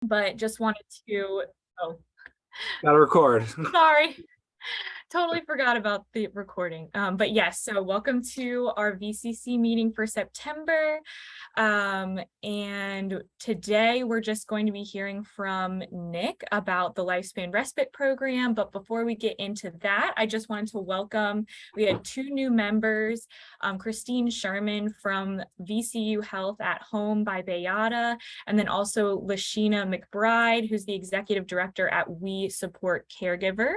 but just wanted to, oh, Gotta record. sorry. Totally forgot about the recording. But yes, so welcome to our VCC meeting for September. And today we're just going to be hearing from Nick about the Lifespan Respite Program. But before we get into that, I just wanted to welcome, we had two new members, Christine Sherman from VCU Health at Home by Bayada, and then also Lashina McBride, who's the Executive Director at We Support Caregiver.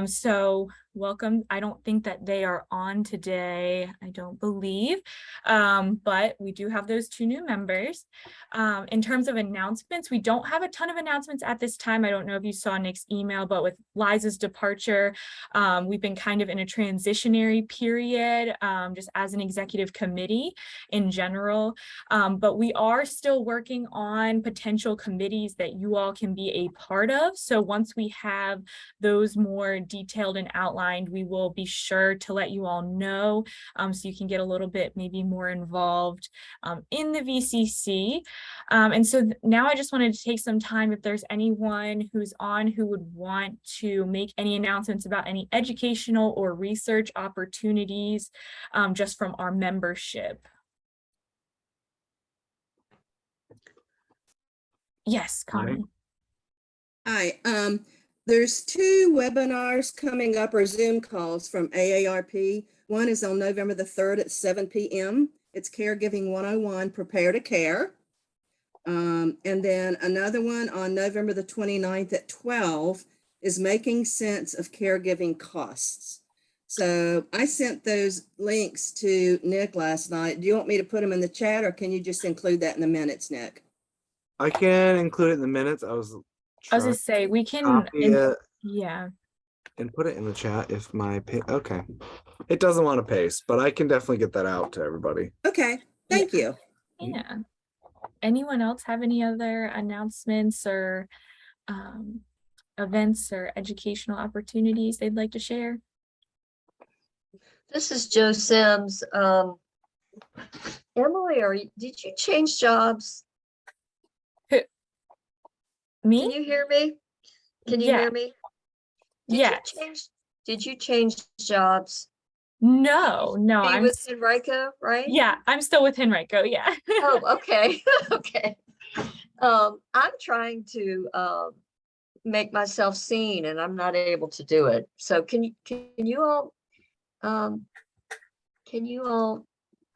So welcome. I don't think that they are on today, I don't believe, but we do have those two new members. In terms of announcements, we don't have a ton of announcements at this time. I don't know if you saw Nick's email, but with Liza's departure, we've been kind of in a transitionary period, just as an executive committee in general, but we are still working on potential committees that you all can be a part of. So once we have those more detailed and outlined, we will be sure to let you all know, so you can get a little bit maybe more involved in the VCC. And so now I just wanted to take some time, if there's anyone who's on who would want to make any announcements about any educational or research opportunities just from our membership. Yes, Connie. Hi, there's two webinars coming up, or Zoom calls from AARP. One is on November the 3rd at 7 p.m. It's Caregiving 101, Prepare to Care. And then another one on November the 29th at 12 is Making Sense of Caregiving Costs. So I sent those links to Nick last night. Do you want me to put them in the chat, or can you just include that in the minutes, Nick? I can include it in the minutes. I was gonna say we can copy it yeah, and put it in the chat if my okay. It doesn't want to paste, but I can definitely get that out to everybody. Okay, thank you. Yeah. Anyone else have any other announcements or events or educational opportunities they'd like to share? This is Joe Sims. Emily, did you change jobs? Me? Can you hear me? Can you hear me? Did you change jobs? No, I'm with Henrico, right? Yeah, I'm still with Henrico, yeah. Oh, okay. Okay. I'm trying to make myself seen, and I'm not able to do it. So can you all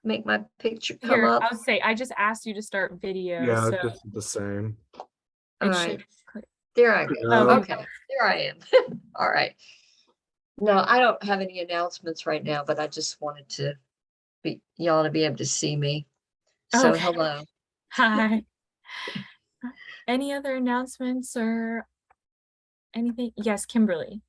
make my picture come up? I'll say I just asked you to start video. Yeah, so just the same. All right. There I go. Okay, there I am. All right. No, I don't have any announcements right now, but I just wanted to y'all to be able to see me. So hello. Hi. Any other announcements or anything? Yes, Kimberly.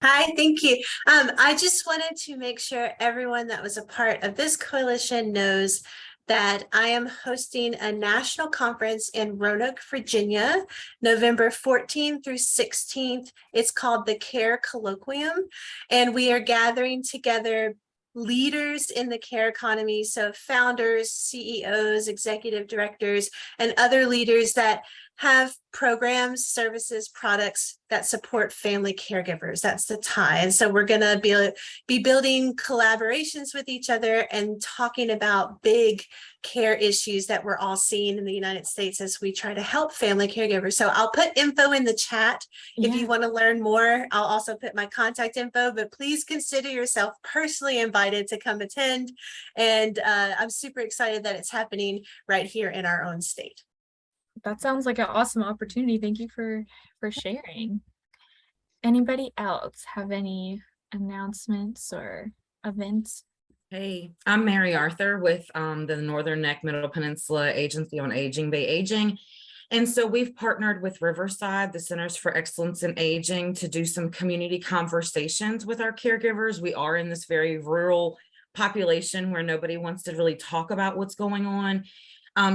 Hi, thank you. I just wanted to make sure everyone that was a part of this coalition knows that I am hosting a national conference in Roanoke, Virginia, November 14th through 16th. It's called the Care Colloquium, and we are gathering together leaders in the care economy, so founders, CEOs, executive directors, and other leaders that have programs, services, products that support family caregivers. That's the tie. And so we're going to be building collaborations with each other and talking about big care issues that we're all seeing in the United States as we try to help family caregivers. So I'll put info in the chat. If you want to learn more, I'll also put my contact info, but please consider yourself personally invited to come attend. And I'm super excited that it's happening right here in our own state. That sounds like an awesome opportunity. Thank you for sharing. Anybody else have any announcements or events? Hey, I'm Mary Arthur with the Northern Neck Middle Peninsula Agency on Aging Bay Aging. And so we've partnered with Riverside, the Centers for Excellence in Aging, to do some community conversations with our caregivers. We are in this very rural population where nobody wants to really talk about what's going on.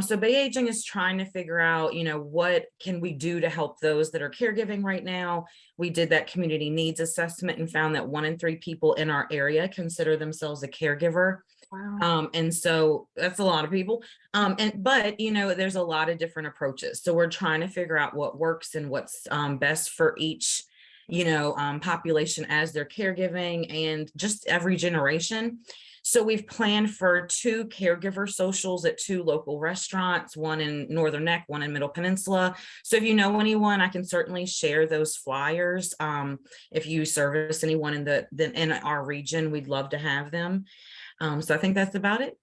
So Bay Aging is trying to figure out, what can we do to help those that are caregiving right now. We did that community needs assessment and found that 1 in 3 people in our area consider themselves a caregiver. Wow. And so that's a lot of people. But there's a lot of different approaches. So we're trying to figure out what works and what's best for each, population as they're caregiving and just every generation. So we've planned for 2 caregiver socials at 2 local restaurants, one in Northern Neck, one in Middle Peninsula. So if you know anyone, I can certainly share those flyers. If you service anyone in our region, we'd love to have them. So I think that's about it.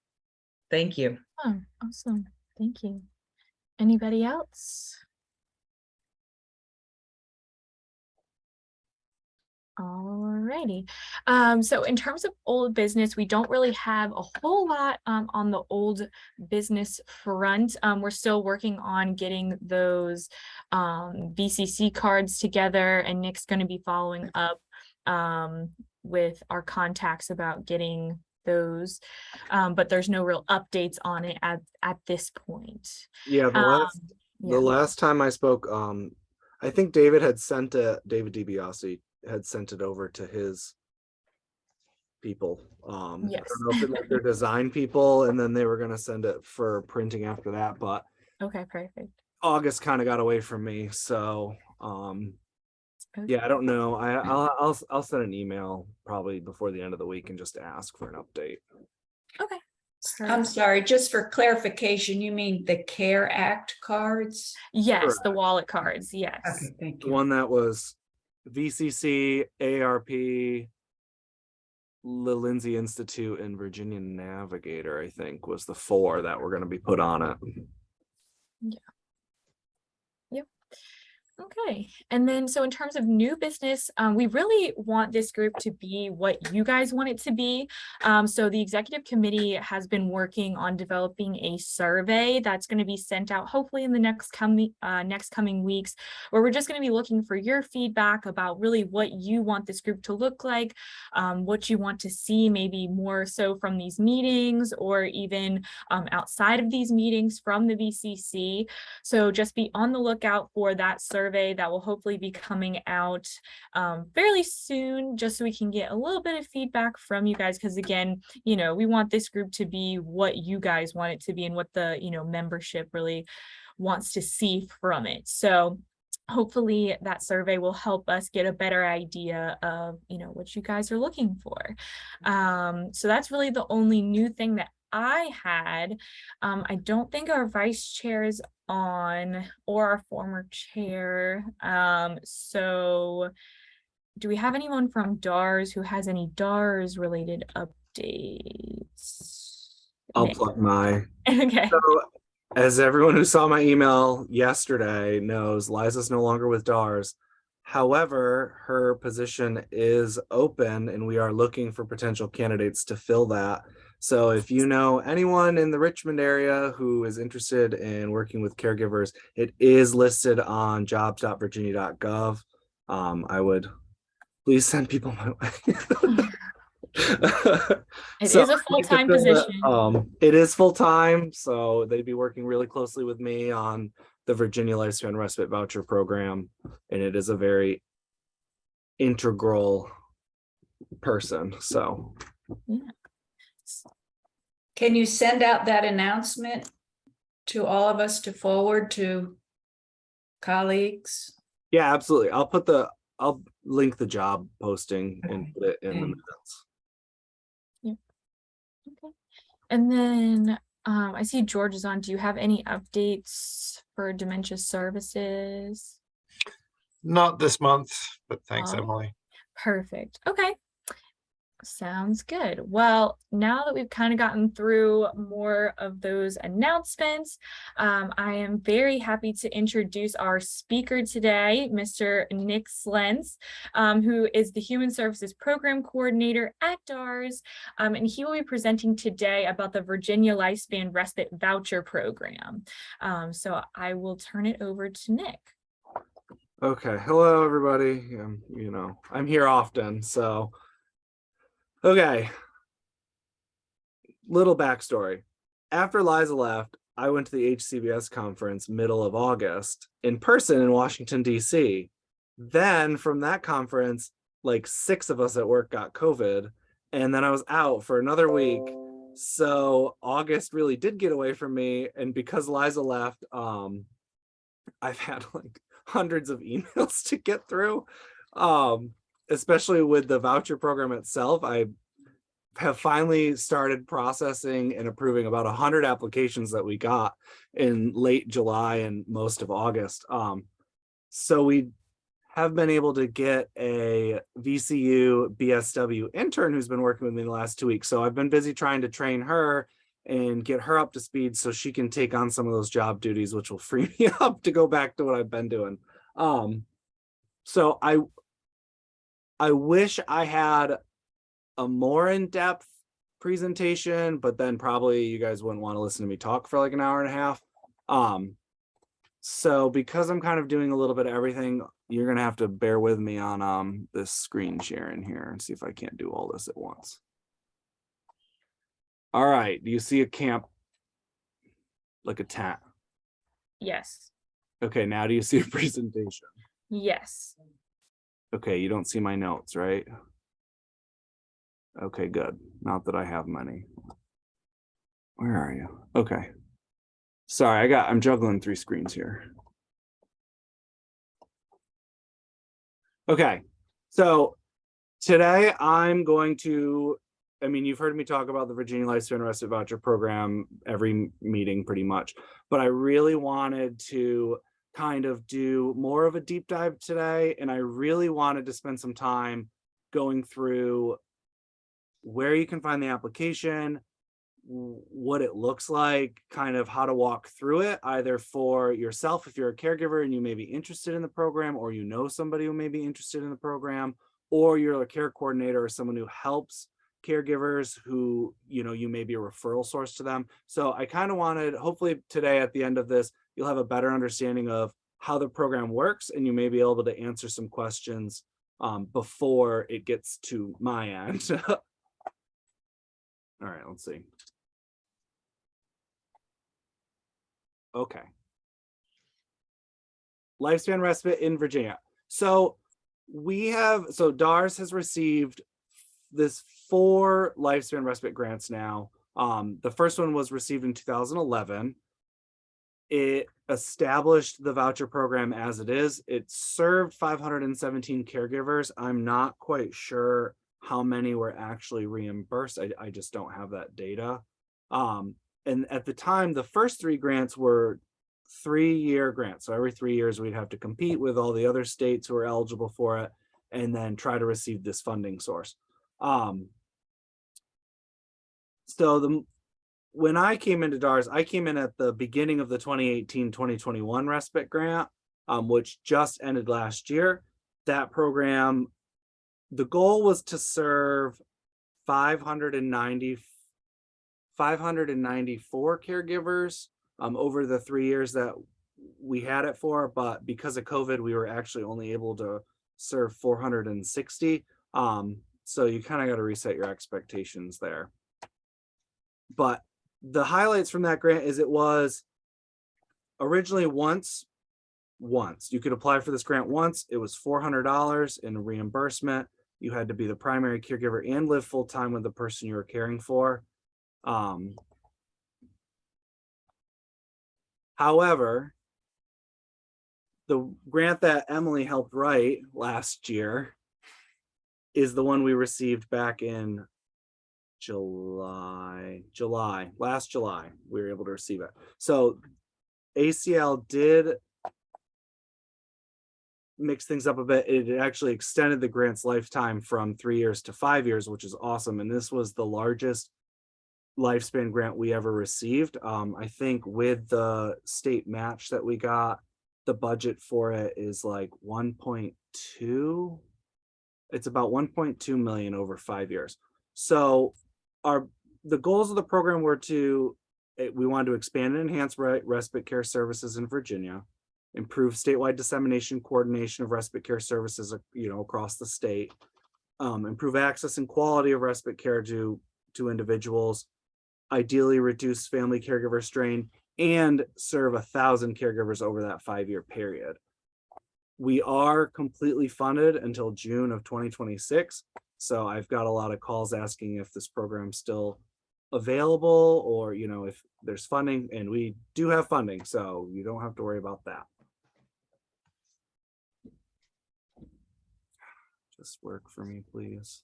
Thank you. Oh, awesome. Thank you. Anybody else? Alrighty. So in terms of old business, we don't really have a whole lot on the old business front. We're still working on getting those VCC cards together, and Nick's going to be following up with our contacts about getting those, but there's no real updates on it at this point. Yeah, the last time I spoke, I think David DiBiase had sent it over to his people. Yes. I don't know if it meant their design people, and then they were going to send it for printing after that, but Okay, perfect. August kind of got away from me, so Okay. yeah, I don't know. I'll send an email probably before the end of the week and just ask for an update. Okay. I'm sorry, just for clarification, you mean the CARE Act cards? Yes, Correct. the wallet cards. Yes. Okay, thank The you. one that was VCC, ARP, the Lindsay Institute, and Virginia Navigator, I think, was the 4 that were going to be put on it. Okay, and then so in terms of new business, we really want this group to be what you guys want it to be. So the executive committee has been working on developing a survey that's going to be sent out hopefully in the next coming weeks, where we're just going to be looking for your feedback about really what you want this group to look like, what you want to see maybe more so from these meetings, or even outside of these meetings from the VCC. So just be on the lookout for that survey that will hopefully be coming out fairly soon, just so we can get a little bit of feedback from you guys, because again, we want this group to be what you guys want it to be and what the membership really wants to see from it. So hopefully that survey will help us get a better idea of what you guys are looking for. So that's really the only new thing that I had. I don't think our vice chair is on, or our former chair. So do we have anyone from DARS who has any DARS related updates? I'll Nick. plug my. Okay. So, as everyone who saw my email yesterday knows, Liza's no longer with DARS. However, her position is open and we are looking for potential candidates to fill that. So if you know anyone in the Richmond area who is interested in working with caregivers, it is listed on jobs.virginia.gov. I would please send people my way. It is a full-time position. It is full-time, so they'd be working really closely with me on the Virginia Lifespan Respite Voucher Program, and it is a very integral person. So Yeah. Can you send out that announcement to all of us to forward to colleagues? yeah, absolutely. I'll link the job posting and put it in the minutes. Okay. And then I see George is on. Do you have any updates for dementia services? Not this month, but thanks, Oh. Emily. Perfect. Okay. Sounds good. Well, now that we've kind of gotten through more of those announcements, I am very happy to introduce our speaker today, Mr. Nick Slentz, who is the Human Services Program Coordinator at DARS, and he will be presenting today about the Virginia Lifespan Respite Voucher Program. So I will turn it over to Nick. Okay. Hello, everybody. I'm here often, so. Okay. Little backstory. After Liza left, I went to the HCBS conference middle of August in person in Washington, D.C. Then from that conference, like 6 of us at work got COVID. And then I was out for another week. So August really did get away from me, and because Liza left, I've had like hundreds of emails to get through, especially with the voucher program itself. I have finally started processing and approving about 100 applications that we got in late July and most of August. So we have been able to get a VCU BSW intern who's been working with me the last 2 weeks. So I've been busy trying to train her and get her up to speed so she can take on some of those job duties, which will free me up to go back to what I've been doing. So I wish I had a more in-depth presentation, but then probably you guys wouldn't want to listen to me talk for like an hour and a half. So because I'm kind of doing a little bit of everything, you're gonna have to bear with me on this screen sharing here and see if I can't do all this at once. All right, do you see a camp like a tent? Yes. Okay, now do you see a presentation? Yes. Okay, you don't see my notes, right? Okay, good. Not that I have many. Where are you? Okay. Sorry, I'm juggling 3 screens here. Okay, so today I'm going to, I mean, you've heard me talk about the Virginia Lifespan Respite Voucher Program every meeting pretty much, but I really wanted to kind of do more of a deep dive today, and I really wanted to spend some time going through where you can find the application, what it looks like, kind of how to walk through it, either for yourself if you're a caregiver and you may be interested in the program, or you know somebody who may be interested in the program, or you're a care coordinator or someone who helps caregivers who, you know, you may be a referral source to them. So I kind of wanted, hopefully today at the end of this, you'll have a better understanding of how the program works, and you may be able to answer some questions before it gets to my end. All right, let's see. Okay. Lifespan respite in Virginia. So DARS has received this 4 lifespan respite grants now. The first one was received in 2011. It established the voucher program as it is. It served 517 caregivers. I'm not quite sure how many were actually reimbursed. I just don't have that data. And at the time, the first 3 grants were 3-year grants. So every 3 years, we'd have to compete with all the other states who are eligible for it and then try to receive this funding source. When I came into DARS, I came in at the beginning of the 2018-2021 respite grant, which just ended last year. That program, the goal was to serve 594 caregivers over the 3 years that we had it for, but because of COVID, we were actually only able to serve 460. So you kind of got to reset your expectations there. But the highlights from that grant is it was originally once you could apply for this grant once. It was $400 in reimbursement. You had to be the primary caregiver and live full time with the person you were caring for. However, the grant that Emily helped write last year is the one we received back in last July, we were able to receive it. So ACL did mix things up a bit. It actually extended the grant's lifetime from 3 years to 5 years, which is awesome. And this was the largest lifespan grant we ever received. I think with the state match that we got, the budget for it is like 1.2. It's about 1.2 million over 5 years. So the goals of the program were we wanted to expand and enhance respite care services in Virginia, improve statewide dissemination coordination of respite care services, across the state, improve access and quality of respite care to individuals, ideally reduce family caregiver strain, and serve 1,000 caregivers over that 5-year period. We are completely funded until June of 2026. So I've got a lot of calls asking if this program still available, or, if there's funding, and we do have funding, so you don't have to worry about that. Just work for me, please.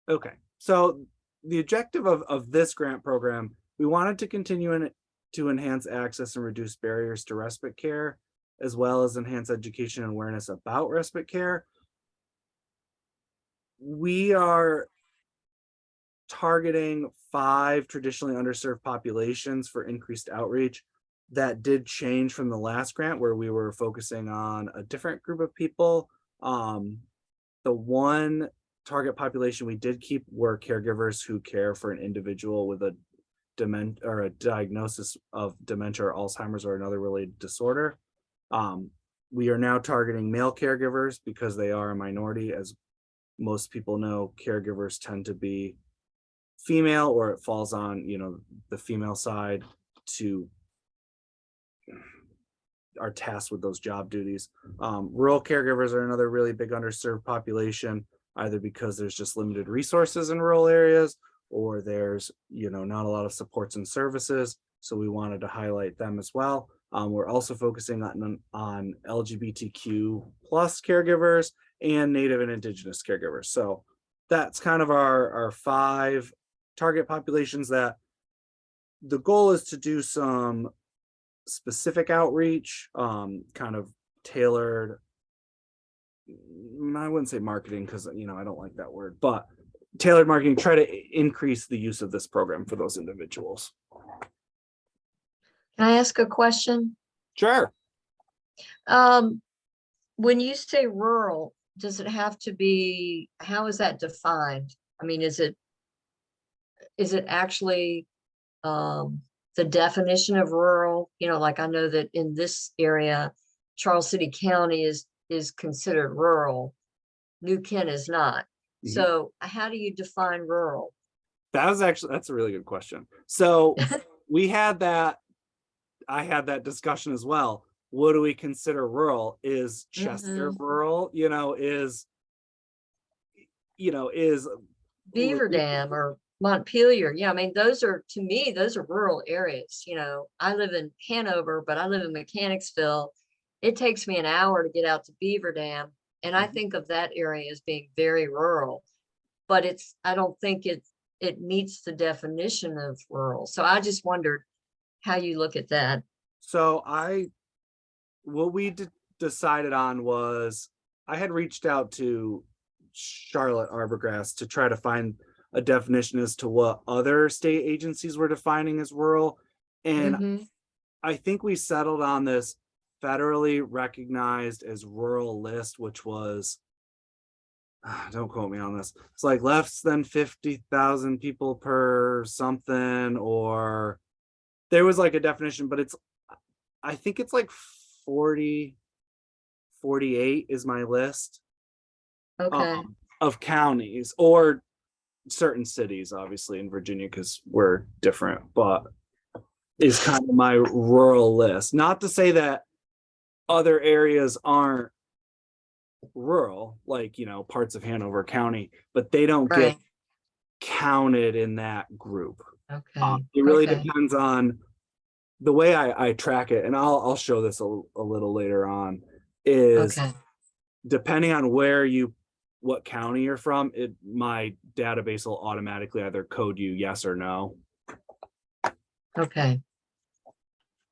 Okay, so the objective of this grant program, we wanted to continue to enhance access and reduce barriers to respite care, as well as enhance education and awareness about respite care. We are targeting 5 traditionally underserved populations for increased outreach. That did change from the last grant, where we were focusing on a different group of people. The one target population we did keep were caregivers who care for an individual with a diagnosis of dementia or Alzheimer's or another related disorder. We are now targeting male caregivers because they are a minority. As most people know, caregivers tend to be female, or it falls on, the female side to are tasked with those job duties. Rural caregivers are another really big underserved population, either because there's just limited resources in rural areas, or there's, not a lot of supports and services. So we wanted to highlight them as well. We're also focusing on LGBTQ plus caregivers and Native and Indigenous caregivers. So that's kind of our 5 target populations that the goal is to do some specific outreach, kind of tailored, I wouldn't say marketing because, I don't like that word, but tailored marketing, try to increase the use of this program for those individuals. Can I ask a question? Sure. When you say rural, does it have to be, how is that defined? I mean, is it actually the definition of rural? Like I know that in this area, Charles City County is considered rural. New Kent is not. Mhm. So how do you define rural? That's a really good question. So I had that discussion as well. What do we consider rural? Is Chester rural? Is Beaver Dam or Montpelier? Yeah, I mean, to me, those are rural areas. I live in Hanover, but I live in Mechanicsville. It takes me an hour to get out to Beaver Dam, and I think of that area as being very rural. But I don't think it meets the definition of rural. So I just wondered how you look at that. So what we decided on was, I had reached out to Charlotte Arborgrass to try to find a definition as to what other state agencies were defining as rural. And I think we settled on this federally recognized as rural list, which was, don't quote me on this, it's like less than 50,000 people per something, or there was like a definition, but I think it's like 48 is my list. Okay. Of counties or certain cities, obviously in Virginia, because we're different, but is kind of my rural list. Not to say that other areas aren't rural, like, parts of Hanover County, but they don't get counted in that group. Okay. It really depends on the way I track it, and I'll show this a little later on, is depending on what county you're from, my database will automatically either code you yes or no. Okay.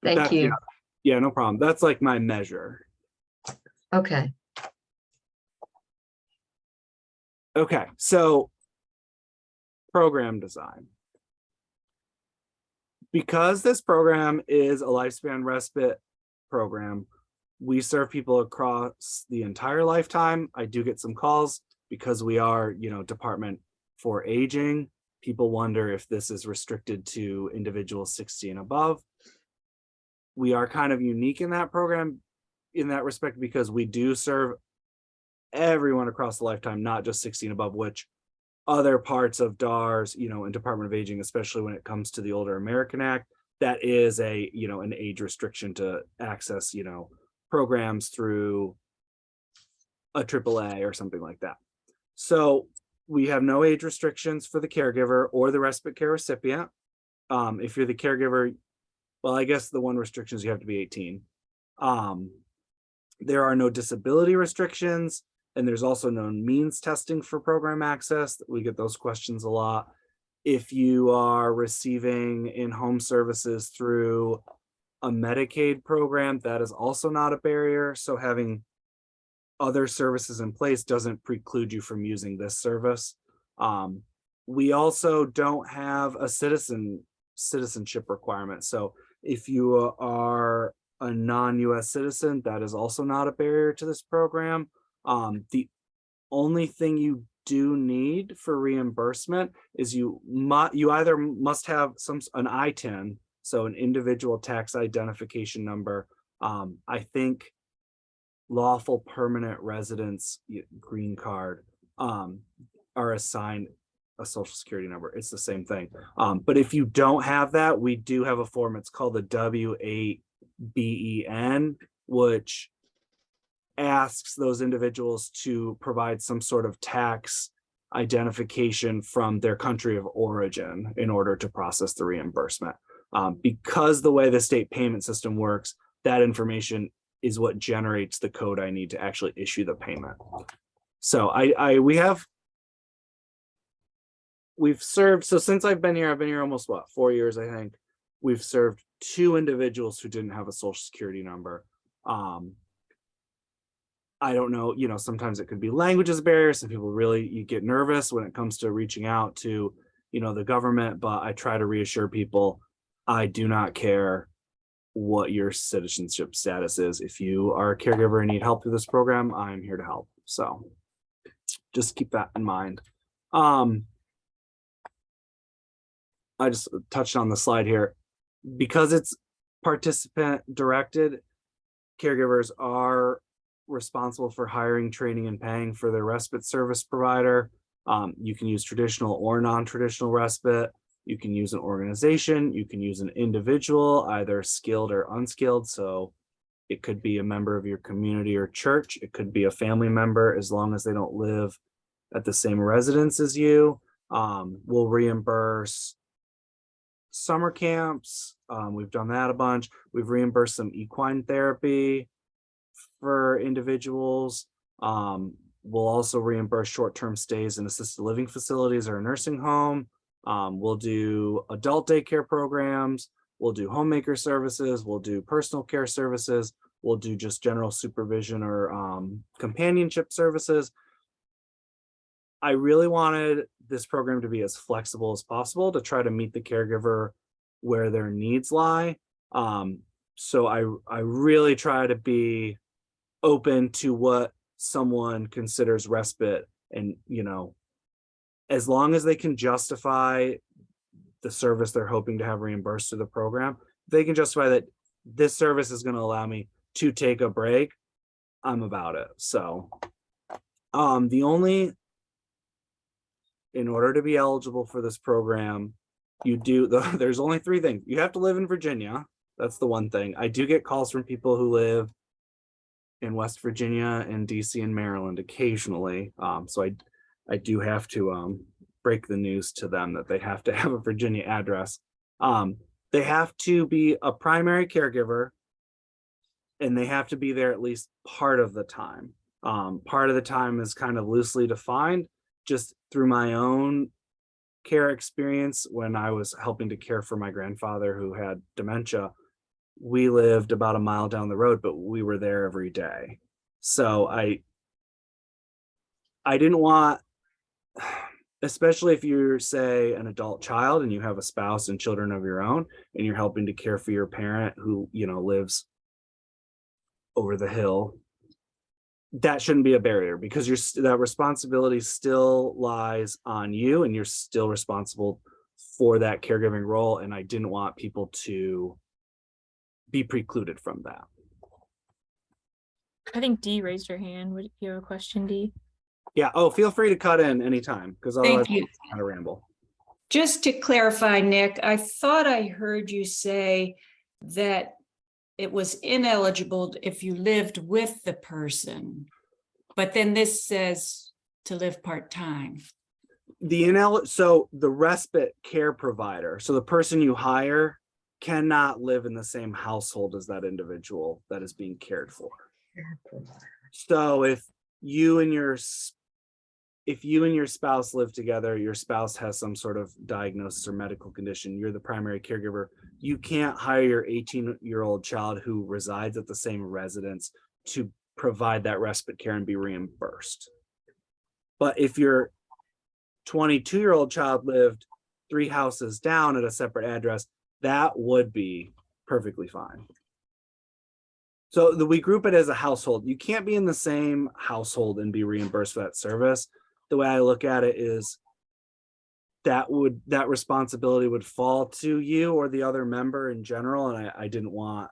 Thank you. Yeah, no problem. That's like my measure. Okay. Okay, so program design. Because this program is a lifespan respite program, we serve people across the entire lifetime. I do get some calls because we are, Department for Aging. People wonder if this is restricted to individuals 60 and above. We are kind of unique in that program, in that respect, because we do serve everyone across the lifetime, not just 60 and above, which other parts of DARS, and Department of Aging, especially when it comes to the Older American Act, that is an age restriction to access, programs through a AAA or something like that. So we have no age restrictions for the caregiver or the respite care recipient. If you're the caregiver, well, I guess the one restriction is you have to be 18. There are no disability restrictions, and there's also no means testing for program access. We get those questions a lot. If you are receiving in-home services through a Medicaid program, that is also not a barrier. So having other services in place doesn't preclude you from using this service. We also don't have a citizenship requirement. So if you are a non-US citizen, that is also not a barrier to this program. The only thing you do need for reimbursement is you either must have an ITIN, so an individual tax identification number. I think lawful permanent residents green card are assigned a social security number. It's the same thing. But if you don't have that, we do have a form. It's called the W-8BEN, which asks those individuals to provide some sort of tax identification from their country of origin in order to process the reimbursement. Because the way the state payment system works, that information is what generates the code I need to actually issue the payment. So we've served, so since I've been here almost 4 years, I think. We've served 2 individuals who didn't have a social security number. I don't know, sometimes it could be language as a barrier. Some people you get nervous when it comes to reaching out to, the government, but I try to reassure people, I do not care what your citizenship status is. If you are a caregiver and need help through this program, I'm here to help. So just keep that in mind. I just touched on the slide here. Because it's participant directed, caregivers are responsible for hiring, training, and paying for their respite service provider. You can use traditional or non-traditional respite. You can use an organization. You can use an individual, either skilled or unskilled. So it could be a member of your community or church. It could be a family member, as long as they don't live at the same residence as you. We'll reimburse summer camps. We've done that a bunch. We've reimbursed some equine therapy for individuals. We'll also reimburse short-term stays in assisted living facilities or a nursing home. We'll do adult daycare programs. We'll do homemaker services. We'll do personal care services. We'll do just general supervision or companionship services. I really wanted this program to be as flexible as possible to try to meet the caregiver where their needs lie. So I really try to be open to what someone considers respite, and as long as they can justify the service they're hoping to have reimbursed through the program, they can justify that this service is going to allow me to take a break, I'm about it. So in order to be eligible for this program, there's only 3 things. You have to live in Virginia. That's the one thing. I do get calls from people who live in West Virginia and DC and Maryland occasionally. So I do have to break the news to them that they have to have a Virginia address. They have to be a primary caregiver, and they have to be there at least part of the time. Part of the time is kind of loosely defined. Just through my own care experience, when I was helping to care for my grandfather who had dementia, we lived about a mile down the road, but we were there every day. So I didn't want, especially if you're, say, an adult child and you have a spouse and children of your own, and you're helping to care for your parent who, lives over the hill, that shouldn't be a barrier, because that responsibility still lies on you, and you're still responsible for that caregiving role. And I didn't want people to be precluded from that. I think Dee raised her hand. Would you have a question, Dee? Yeah. Oh, feel free to cut in anytime, because otherwise Thank you. I kind of ramble. Just to clarify, Nick, I thought I heard you say that it was ineligible if you lived with the person, but then this says to live part-time. So the respite care provider, so the person you hire cannot live in the same household as that individual that is being cared for. So if you and your spouse live together, your spouse has some sort of diagnosis or medical condition, you're the primary caregiver, you can't hire your 18-year-old child who resides at the same residence to provide that respite care and be reimbursed. But if your 22-year-old child lived 3 houses down at a separate address, that would be perfectly fine. So we group it as a household. You can't be in the same household and be reimbursed for that service. The way I look at it is that responsibility would fall to you or the other member in general. And I didn't want,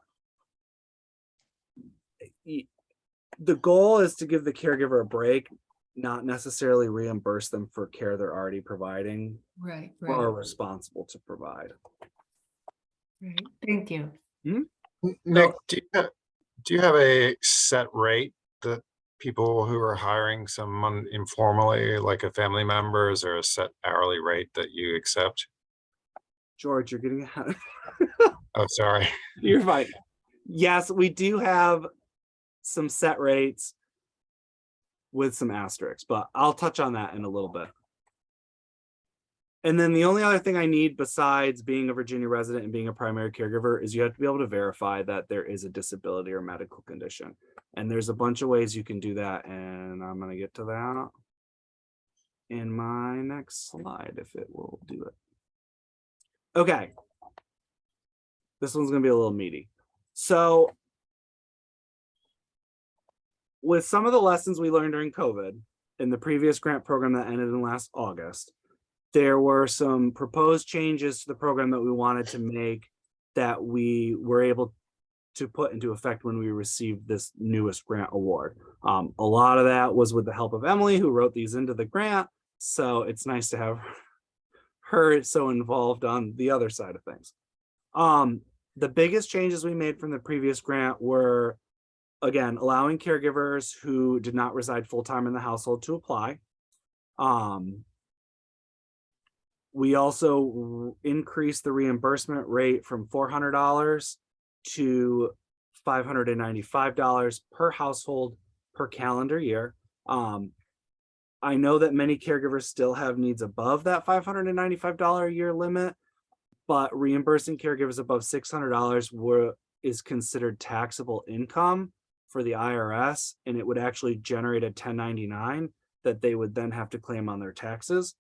the goal is to give the caregiver a break, not necessarily reimburse them for care they're already providing Right, or are responsible to provide. right. Thank you. Nick, do you have a set rate that people who are hiring someone informally, like a family member, is there a set hourly rate that you accept? George, you're getting ahead. Oh, sorry. You're fine. Yes, we do have some set rates with some asterisks, but I'll touch on that in a little bit. And then the only other thing I need besides being a Virginia resident and being a primary caregiver is you have to be able to verify that there is a disability or medical condition. And there's a bunch of ways you can do that. And I'm going to get to that in my next slide, if it will do it. Okay. This one's going to be a little meaty. So with some of the lessons we learned during COVID in the previous grant program that ended in last August, there were some proposed changes to the program that we wanted to make that we were able to put into effect when we received this newest grant award. A lot of that was with the help of Emily, who wrote these into the grant. So it's nice to have her so involved on the other side of things. The biggest changes we made from the previous grant were, again, allowing caregivers who did not reside full-time in the household to apply. We also increased the reimbursement rate from $400 to $595 per household per calendar year. I know that many caregivers still have needs above that $595 a year limit, but reimbursing caregivers above $600 is considered taxable income for the IRS, and it would actually generate a 1099 that they would then have to claim on their taxes.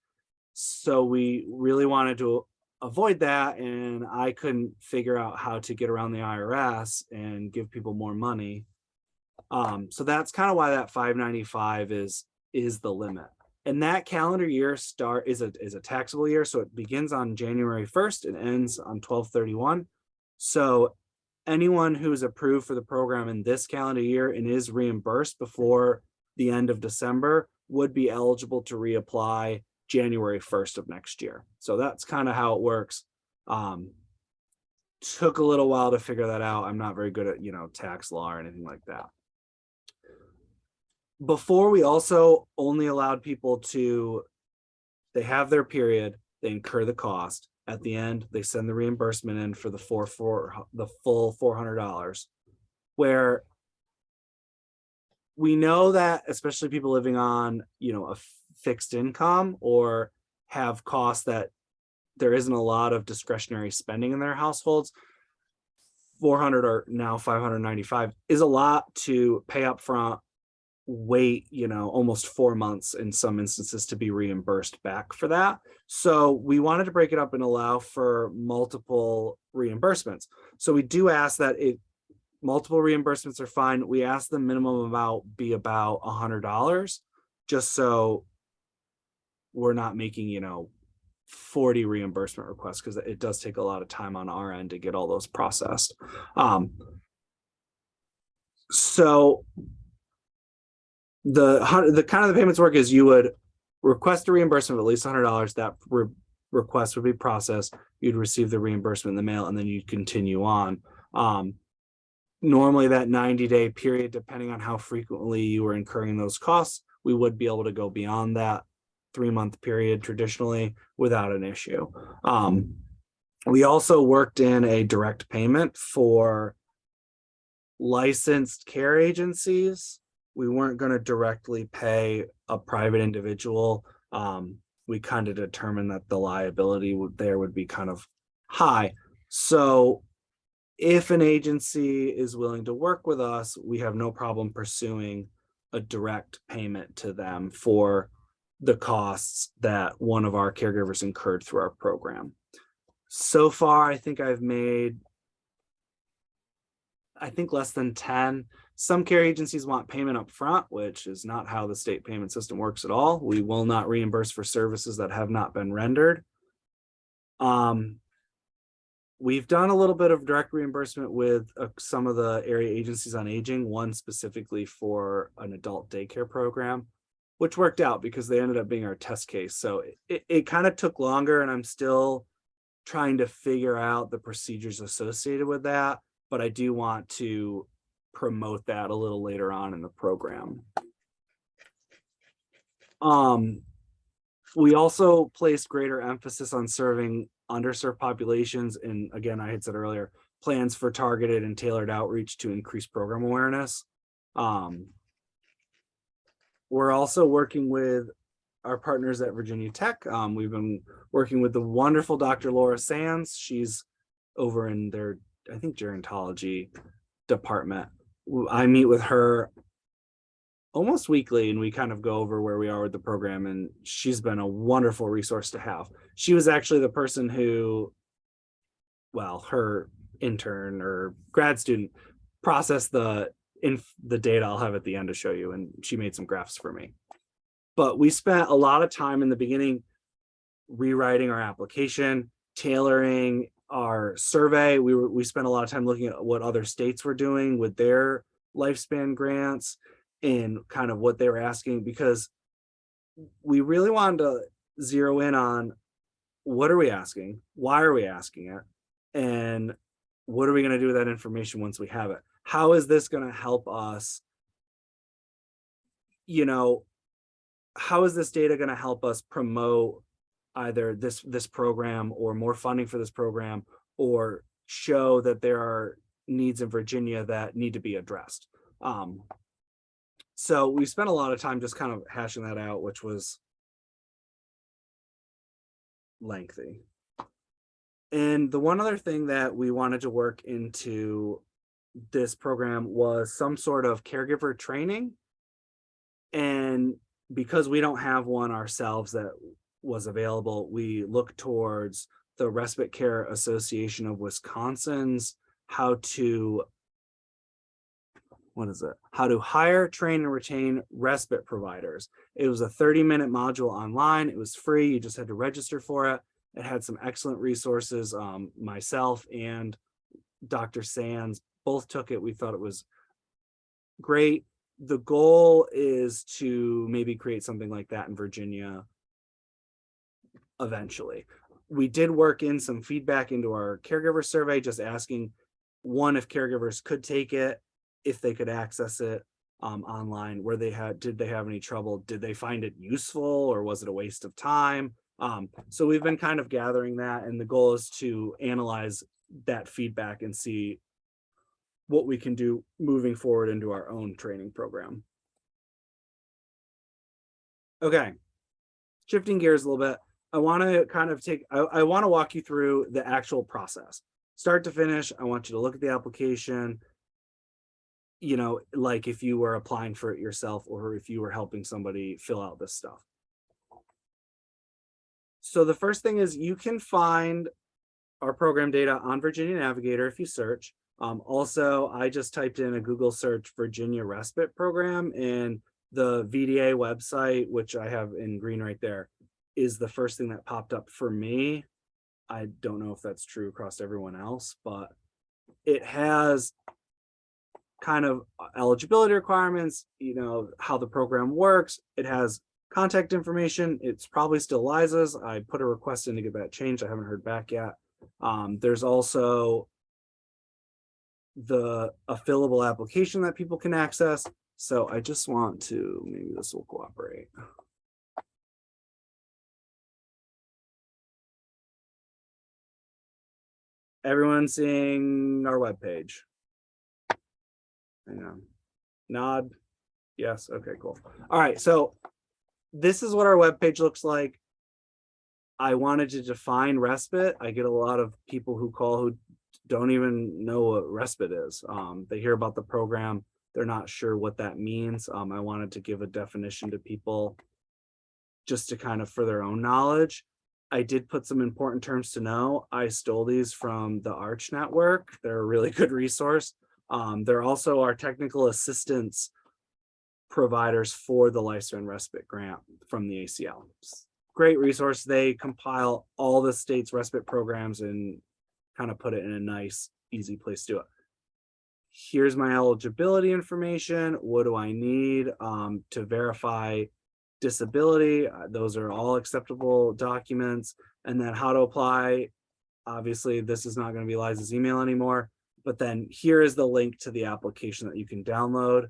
So we really wanted to avoid that, and I couldn't figure out how to get around the IRS and give people more money. So that's kind of why that $595 is the limit. And that calendar year is a taxable year, so it begins on January 1st and ends on 12/31. So anyone who's approved for the program in this calendar year and is reimbursed before the end of December would be eligible to reapply January 1st of next year. So that's kind of how it works. Took a little while to figure that out. I'm not very good at, tax law or anything like that. Before, we also only allowed people they have their period, they incur the cost. At the end, they send the reimbursement in for the full $400, where we know that especially people living on, a fixed income or have costs that there isn't a lot of discretionary spending in their households, 400 or now 595 is a lot to pay up front, wait, almost 4 months in some instances to be reimbursed back for that. So we wanted to break it up and allow for multiple reimbursements. So we do ask that multiple reimbursements are fine. We ask the minimum amount be about $100, just so we're not making, 40 reimbursement requests, because it does take a lot of time on our end to get all those processed. So the kind of the payments work is you would request a reimbursement of at least $100. That request would be processed. You'd receive the reimbursement in the mail, and then you'd continue on. Normally that 90-day period, depending on how frequently you were incurring those costs, we would be able to go beyond that. 3-month period traditionally without an issue. We also worked in a direct payment for licensed care agencies. We weren't going to directly pay a private individual. We kind of determined that the liability would be kind of high. So if an agency is willing to work with us, we have no problem pursuing a direct payment to them for the costs that one of our caregivers incurred through our program. So far, I think I've made, less than 10. Some care agencies want payment up front, which is not how the state payment system works at all. We will not reimburse for services that have not been rendered. We've done a little bit of direct reimbursement with some of the area agencies on aging, one specifically for an adult daycare program, which worked out because they ended up being our test case. So it kind of took longer, and I'm still trying to figure out the procedures associated with that, but I do want to promote that a little later on in the program. We also placed greater emphasis on serving underserved populations, and again, I had said earlier, plans for targeted and tailored outreach to increase program awareness. We're also working with our partners at Virginia Tech. We've been working with the wonderful Dr. Laura Sands. She's over in their, I think, gerontology department. I meet with her almost weekly, and we kind of go over where we are with the program, and she's been a wonderful resource to have. She was actually the person who, well, her intern or grad student processed the data I'll have at the end to show you, and she made some graphs for me. But we spent a lot of time in the beginning rewriting our application, tailoring our survey. We spent a lot of time looking at what other states were doing with their lifespan grants and kind of what they were asking, because we really wanted to zero in on what are we asking, why are we asking it, and what are we going to do with that information once we have it? How is this going to help us? You know, how is this data going to help us promote either this program or more funding for this program, or show that there are needs in Virginia that need to be addressed? So we spent a lot of time just kind of hashing that out, which was lengthy. And the one other thing that we wanted to work into this program was some sort of caregiver training. And because we don't have one ourselves that was available, we look towards the Respite Care Association of Wisconsin's how to hire, train, and retain respite providers. It was a 30-minute module online. It was free. You just had to register for it. It had some excellent resources. Myself and Dr. Sands both took it. We thought it was great. The goal is to maybe create something like that in Virginia eventually. We did work in some feedback into our caregiver survey, just asking, one, if caregivers could take it, if they could access it online, did they have any trouble? Did they find it useful, or was it a waste of time? So we've been kind of gathering that, and the goal is to analyze that feedback and see what we can do moving forward into our own training program. Okay, shifting gears a little bit, I want to kind of I want to walk you through the actual process. Start to finish, I want you to look at the application, you know, like if you were applying for it yourself or if you were helping somebody fill out this stuff. So the first thing is you can find our program data on Virginia Navigator if you search. Also, I just typed in a Google search Virginia Respite Program, and the VDA website, which I have in green right there, is the first thing that popped up for me. I don't know if that's true across everyone else, but it has kind of eligibility requirements, you know, how the program works. It has contact information. It's probably still Liza's. I put a request in to get that changed. I haven't heard back yet. There's also a fillable application that people can access. So I just want to, maybe this will cooperate. Everyone seeing our webpage? Hang on. Nod. Yes. Okay, cool. All right. So this is what our webpage looks like. I wanted to define respite. I get a lot of people who call who don't even know what respite is. They hear about the program. They're not sure what that means. I wanted to give a definition to people just to kind of for their own knowledge. I did put some important terms to know. I stole these from the Arch Network. They're a really good resource. They're also our technical assistance providers for the Lifespan Respite Grant from the ACL. Great resource. They compile all the state's respite programs and kind of put it in a nice, easy place to do it. Here's my eligibility information. What do I need to verify disability? Those are all acceptable documents. And then how to apply. Obviously, this is not going to be Liza's email anymore, but then here is the link to the application that you can download.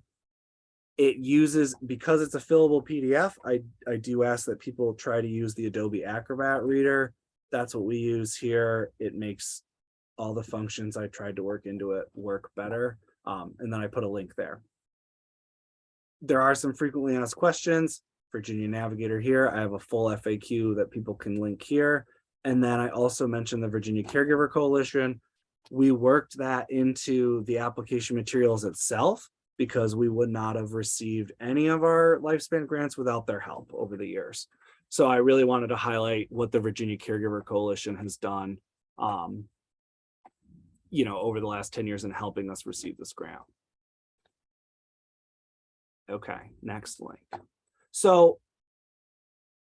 It uses, because it's a fillable PDF, I do ask that people try to use the Adobe Acrobat reader. That's what we use here. It makes all the functions I tried to work into it work better. And then I put a link there. There are some frequently asked questions. Virginia Navigator here. I have a full FAQ that people can link here. And then I also mentioned the Virginia Caregiver Coalition. We worked that into the application materials itself, because we would not have received any of our lifespan grants without their help over the years. So I really wanted to highlight what the Virginia Caregiver Coalition has done, you know, over the last 10 years in helping us receive this grant. Okay, next link. So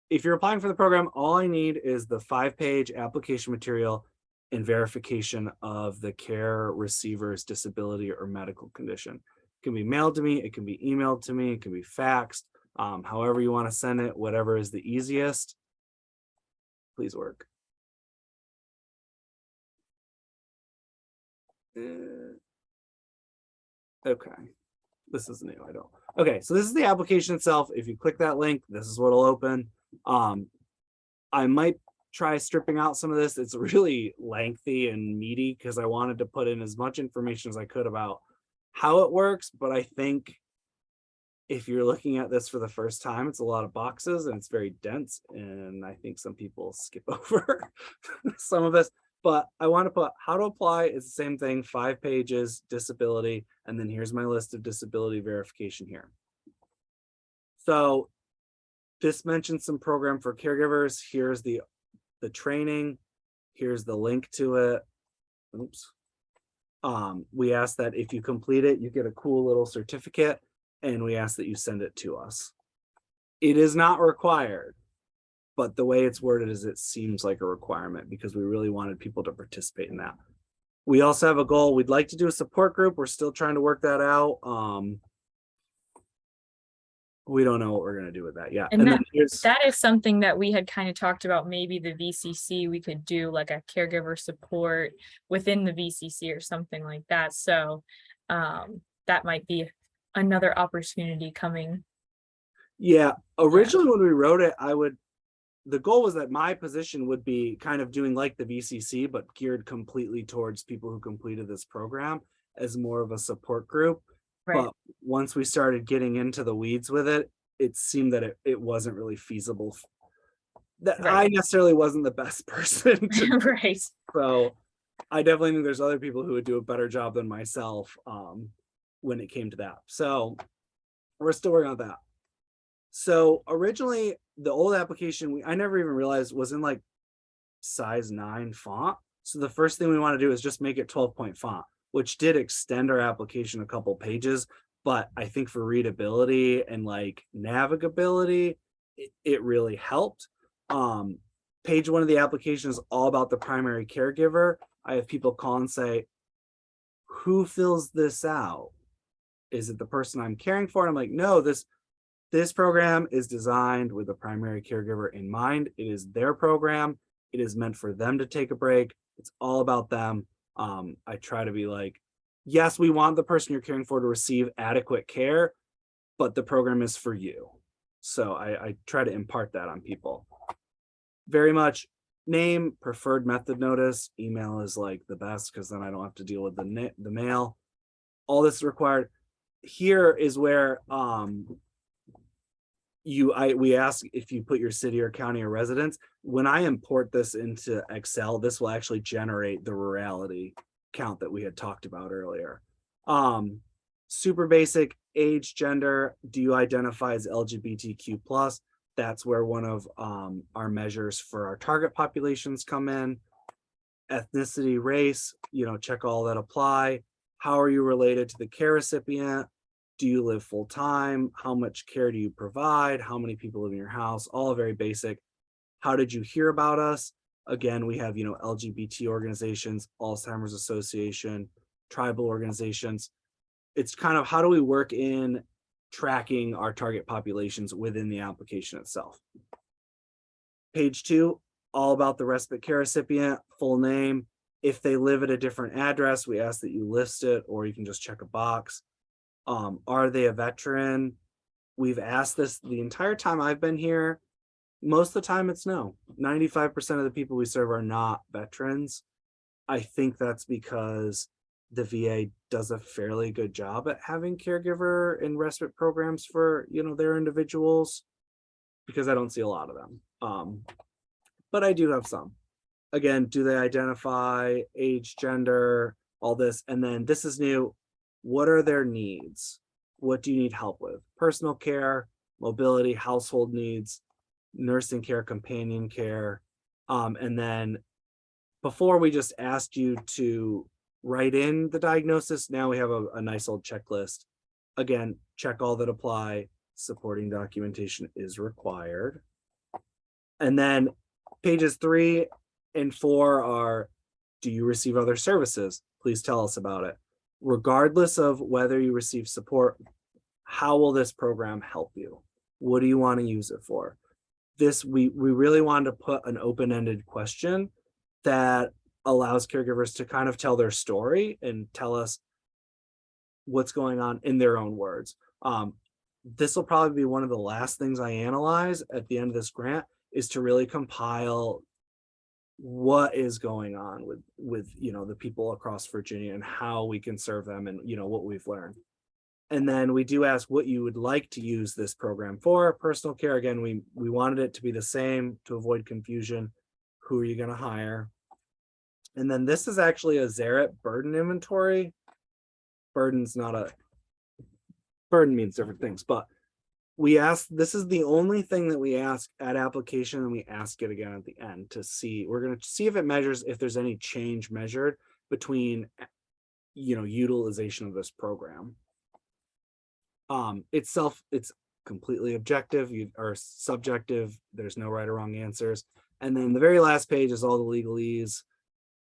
if you're applying for the program, all I need is the 5-page application material and verification of the care receiver's disability or medical condition. It can be mailed to me, it can be emailed to me, it can be faxed, however you want to send it, whatever is the easiest, please work. Okay, this is new, I don't. Okay, so this is the application itself. If you click that link, this is what'll open. I might try stripping out some of this. It's really lengthy and meaty because I wanted to put in as much information as I could about how it works, but I think if you're looking at this for the first time, it's a lot of boxes and it's very dense, and I think some people skip over some of this, but I want to put how to apply. It's the same thing, 5 pages, disability, and then here's my list of disability verification here. So this mentions some program for caregivers. Here's the training. Here's the link to it. Oops. We ask that if you complete it, you get a cool little certificate, and we ask that you send it to us. It is not required, but the way it's worded is it seems like a requirement because we really wanted people to participate in that. We also have a goal. We'd like to do a support group. We're still trying to work that out. We don't know what we're going to do with that yet. And that is something that we had kind of talked about. Maybe the VCC, we could do like a caregiver support within the VCC or something like that. So that might be another opportunity coming. Yeah, originally when we wrote it, the goal was that my position would be kind of doing like the VCC, but geared completely towards people who completed this program as more of a support group. Right. But once we started getting into the weeds with it, it seemed that it wasn't really feasible. That right. I necessarily wasn't the best person to right. So I definitely think there's other people who would do a better job than myself when it came to that. So we're still working on that. So originally the old application, I never even realized was in like size 9 font. So the first thing we want to do is just make it 12-point font, which did extend our application a couple pages. But I think for readability and like navigability, it really helped. Page 1 of the application is all about the primary caregiver. I have people call and say, who fills this out? Is it the person I'm caring for? And I'm like, no, this program is designed with the primary caregiver in mind. It is their program. It is meant for them to take a break. It's all about them. I try to be like, yes, we want the person you're caring for to receive adequate care, but the program is for you. So I try to impart that on people. Very much name, preferred method notice. Email is like the best because then I don't have to deal with the mail. All this is required. Here is where we ask if you put your city or county or residence. When I import this into Excel, this will actually generate the rurality count that we had talked about earlier. Super basic: age, gender. Do you identify as LGBTQ plus? That's where one of our measures for our target populations come in. Ethnicity, race, check all that apply. How are you related to the care recipient? Do you live full time? How much care do you provide? How many people live in your house? All very basic. How did you hear about us? Again, we have, LGBT organizations, Alzheimer's Association, tribal organizations. It's kind of how do we work in tracking our target populations within the application itself. Page 2, all about the respite care recipient, full name. If they live at a different address, we ask that you list it, or you can just check a box. Are they a veteran? We've asked this the entire time I've been here. Most of the time it's no. 95% of the people we serve are not veterans. I think that's because the VA does a fairly good job at having caregiver and respite programs for, their individuals, because I don't see a lot of them. But I do have some. Again, do they identify age, gender, all this? And then this is new. What are their needs? What do you need help with? Personal care, mobility, household needs, nursing care, companion care. And then before we just asked you to write in the diagnosis, now we have a nice old checklist. Again, check all that apply. Supporting documentation is required. And then pages 3 and 4 are, do you receive other services? Please tell us about it. Regardless of whether you receive support, how will this program help you? What do you want to use it for? We really wanted to put an open-ended question that allows caregivers to kind of tell their story and tell us what's going on in their own words. This will probably be one of the last things I analyze at the end of this grant, is to really compile what is going on with the people across Virginia and how we can serve them and what we've learned. And then we do ask what you would like to use this program for. Personal care, again, we wanted it to be the same to avoid confusion. Who are you going to hire? And then this is actually a Zaret burden inventory. Burden means different things, but this is the only thing that we ask at application, and we ask it again at the end to see. We're going to see if it measures, if there's any change measured between, utilization of this program. It's completely objective or subjective. There's no right or wrong answers. And then the very last page is all the legalese.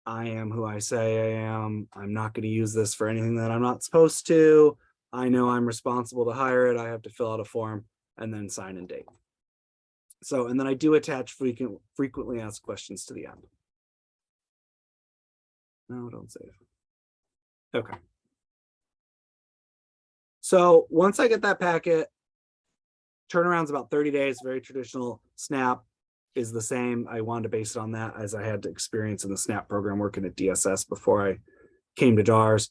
I am who I say I am. I'm not going to use this for anything that I'm not supposed to. I know I'm responsible to hire it. I have to fill out a form and then sign and date. So, and then I do attach frequently asked questions to the end. No, don't save. Okay. So once I get that packet, turnaround's about 30 days, very traditional. SNAP is the same. I wanted to base it on that, as I had to experience in the SNAP program working at DSS before I came to DARS.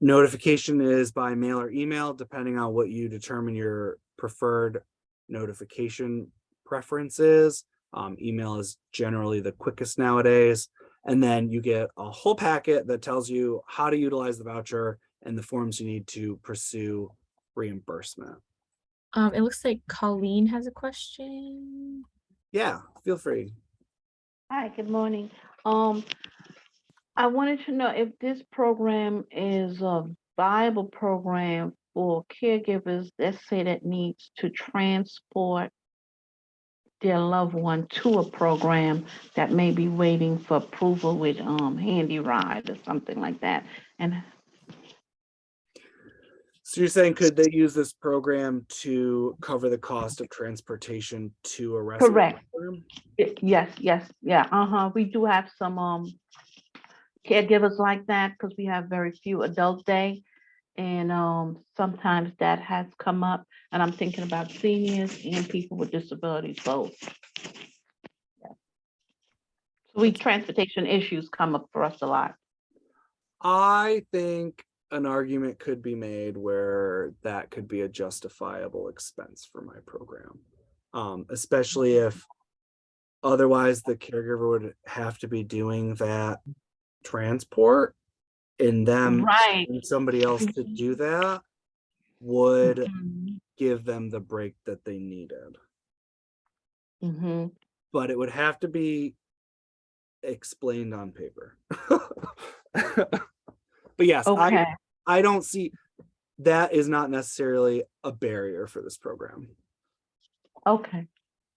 Notification is by mail or email, depending on what you determine your preferred notification preference is. Email is generally the quickest nowadays. And then you get a whole packet that tells you how to utilize the voucher and the forms you need to pursue reimbursement. It looks like Colleen has a question. Yeah, feel free. Hi, good morning. I wanted to know if this program is a viable program for caregivers, let's say, that needs to transport their loved one to a program that may be waiting for approval with Handy Ride or something like that. And so you're saying, could they use this program to cover the cost of transportation to a respite correct. program? Yes, yeah. We do have some caregivers like that because we have very few adult day, and sometimes that has come up, and I'm thinking about seniors and people with disabilities both. Transportation issues come up for us a lot. I think an argument could be made where that could be a justifiable expense for my program. Especially if otherwise the caregiver would have to be doing that transport, and them Right. and somebody else to do that would Mhm. give them the break that they needed. Mhm. But it would have to be explained on paper. But yes, Okay. I don't see that is not necessarily a barrier for this program. Okay.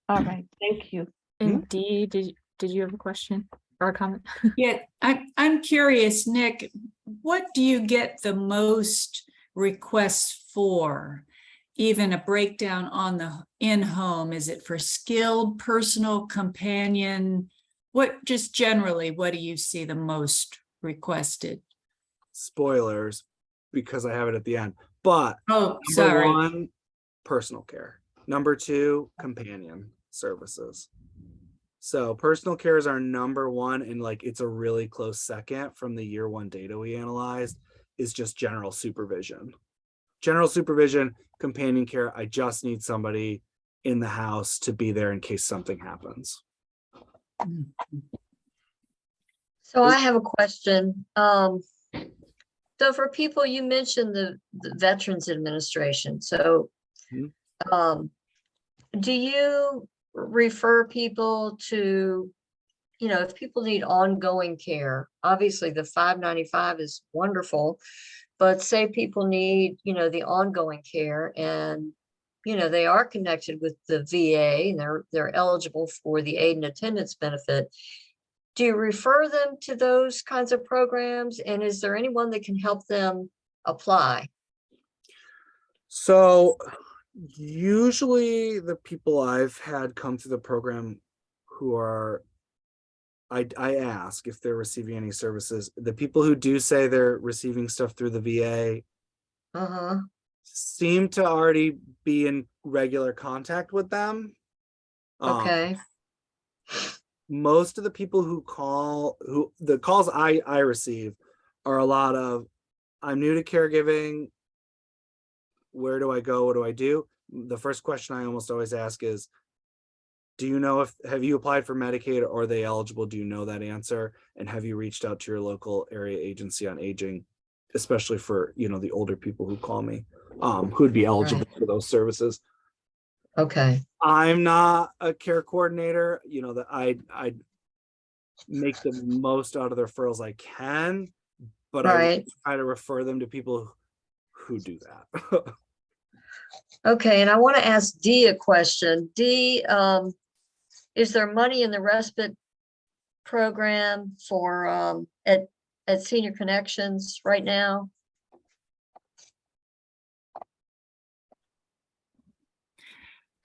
All right. Thank you. And Dee, did you have a question or a comment? Yeah, I'm curious, Nick, what do you get the most requests for? Even a breakdown on the in-home, is it for skilled, personal, companion? What, just generally, what do you see the most requested? Spoilers, because I have it at the end. But Oh, number sorry. one, personal care. Number two, companion services. So personal care is our number one, and like it's a really close second from the year one data we analyzed is just general supervision. General supervision, companion care. I just need somebody in the house to be there in case something happens. So I have a question. So for people, you mentioned the Veterans Administration. So do you refer people to, if people need ongoing care, obviously the 595 is wonderful, but say people need, the ongoing care and, they are connected with the VA and they're eligible for the aid and attendance benefit. Do you refer them to those kinds of programs? And is there anyone that can help them apply? So usually the people I've had come through the program who are, I ask if they're receiving any services. The people who do say they're receiving stuff through the VA seem to already be in regular contact with them. Okay. Most of the people who call, the calls I receive are a lot of, I'm new to caregiving. Where do I go? What do I do? The first question I almost always ask is, do you know have you applied for Medicaid? Or are they eligible? Do you know that answer? And have you reached out to your local area agency on aging, especially for, the older people who call me, who'd be eligible for those services? Okay. I'm not a care coordinator, that I make the most out of the referrals I can, but I try to refer them to people who do that. Okay, and I want to ask Dee a question. Dee, is there money in the respite program for at Senior Connections right now?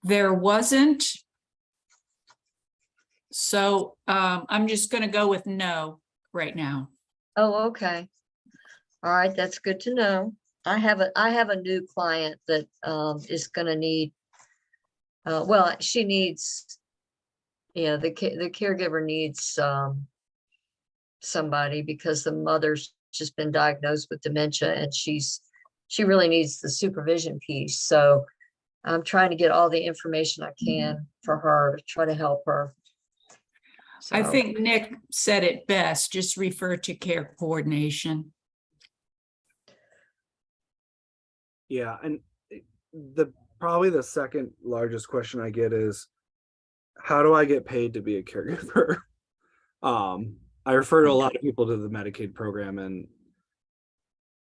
There wasn't. So I'm just going to go with no right now. Oh, okay. All right, that's good to know. I have a new client that is going to need. Well, she needs. Yeah, the caregiver needs somebody because the mother's just been diagnosed with dementia, and she really needs the supervision piece. So I'm trying to get all the information I can for her to try to help her. So. I think Nick said it best, just refer to care coordination. Yeah, and probably the second largest question I get is, how do I get paid to be a caregiver? I refer to a lot of people to the Medicaid program, and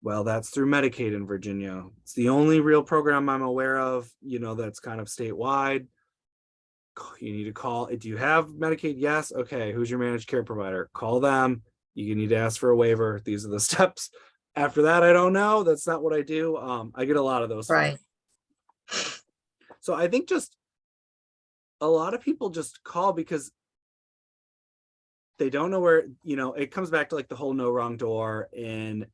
well, that's through Medicaid in Virginia. It's the only real program I'm aware of, that's kind of statewide. You need to call. Do you have Medicaid? Yes. Okay. Who's your managed care provider? Call them. You need to ask for a waiver. These are the steps. After that, I don't know. That's not what I do. I get a lot of those. Right. So I think just a lot of people just call because they don't know where, it comes back to like the whole no wrong door and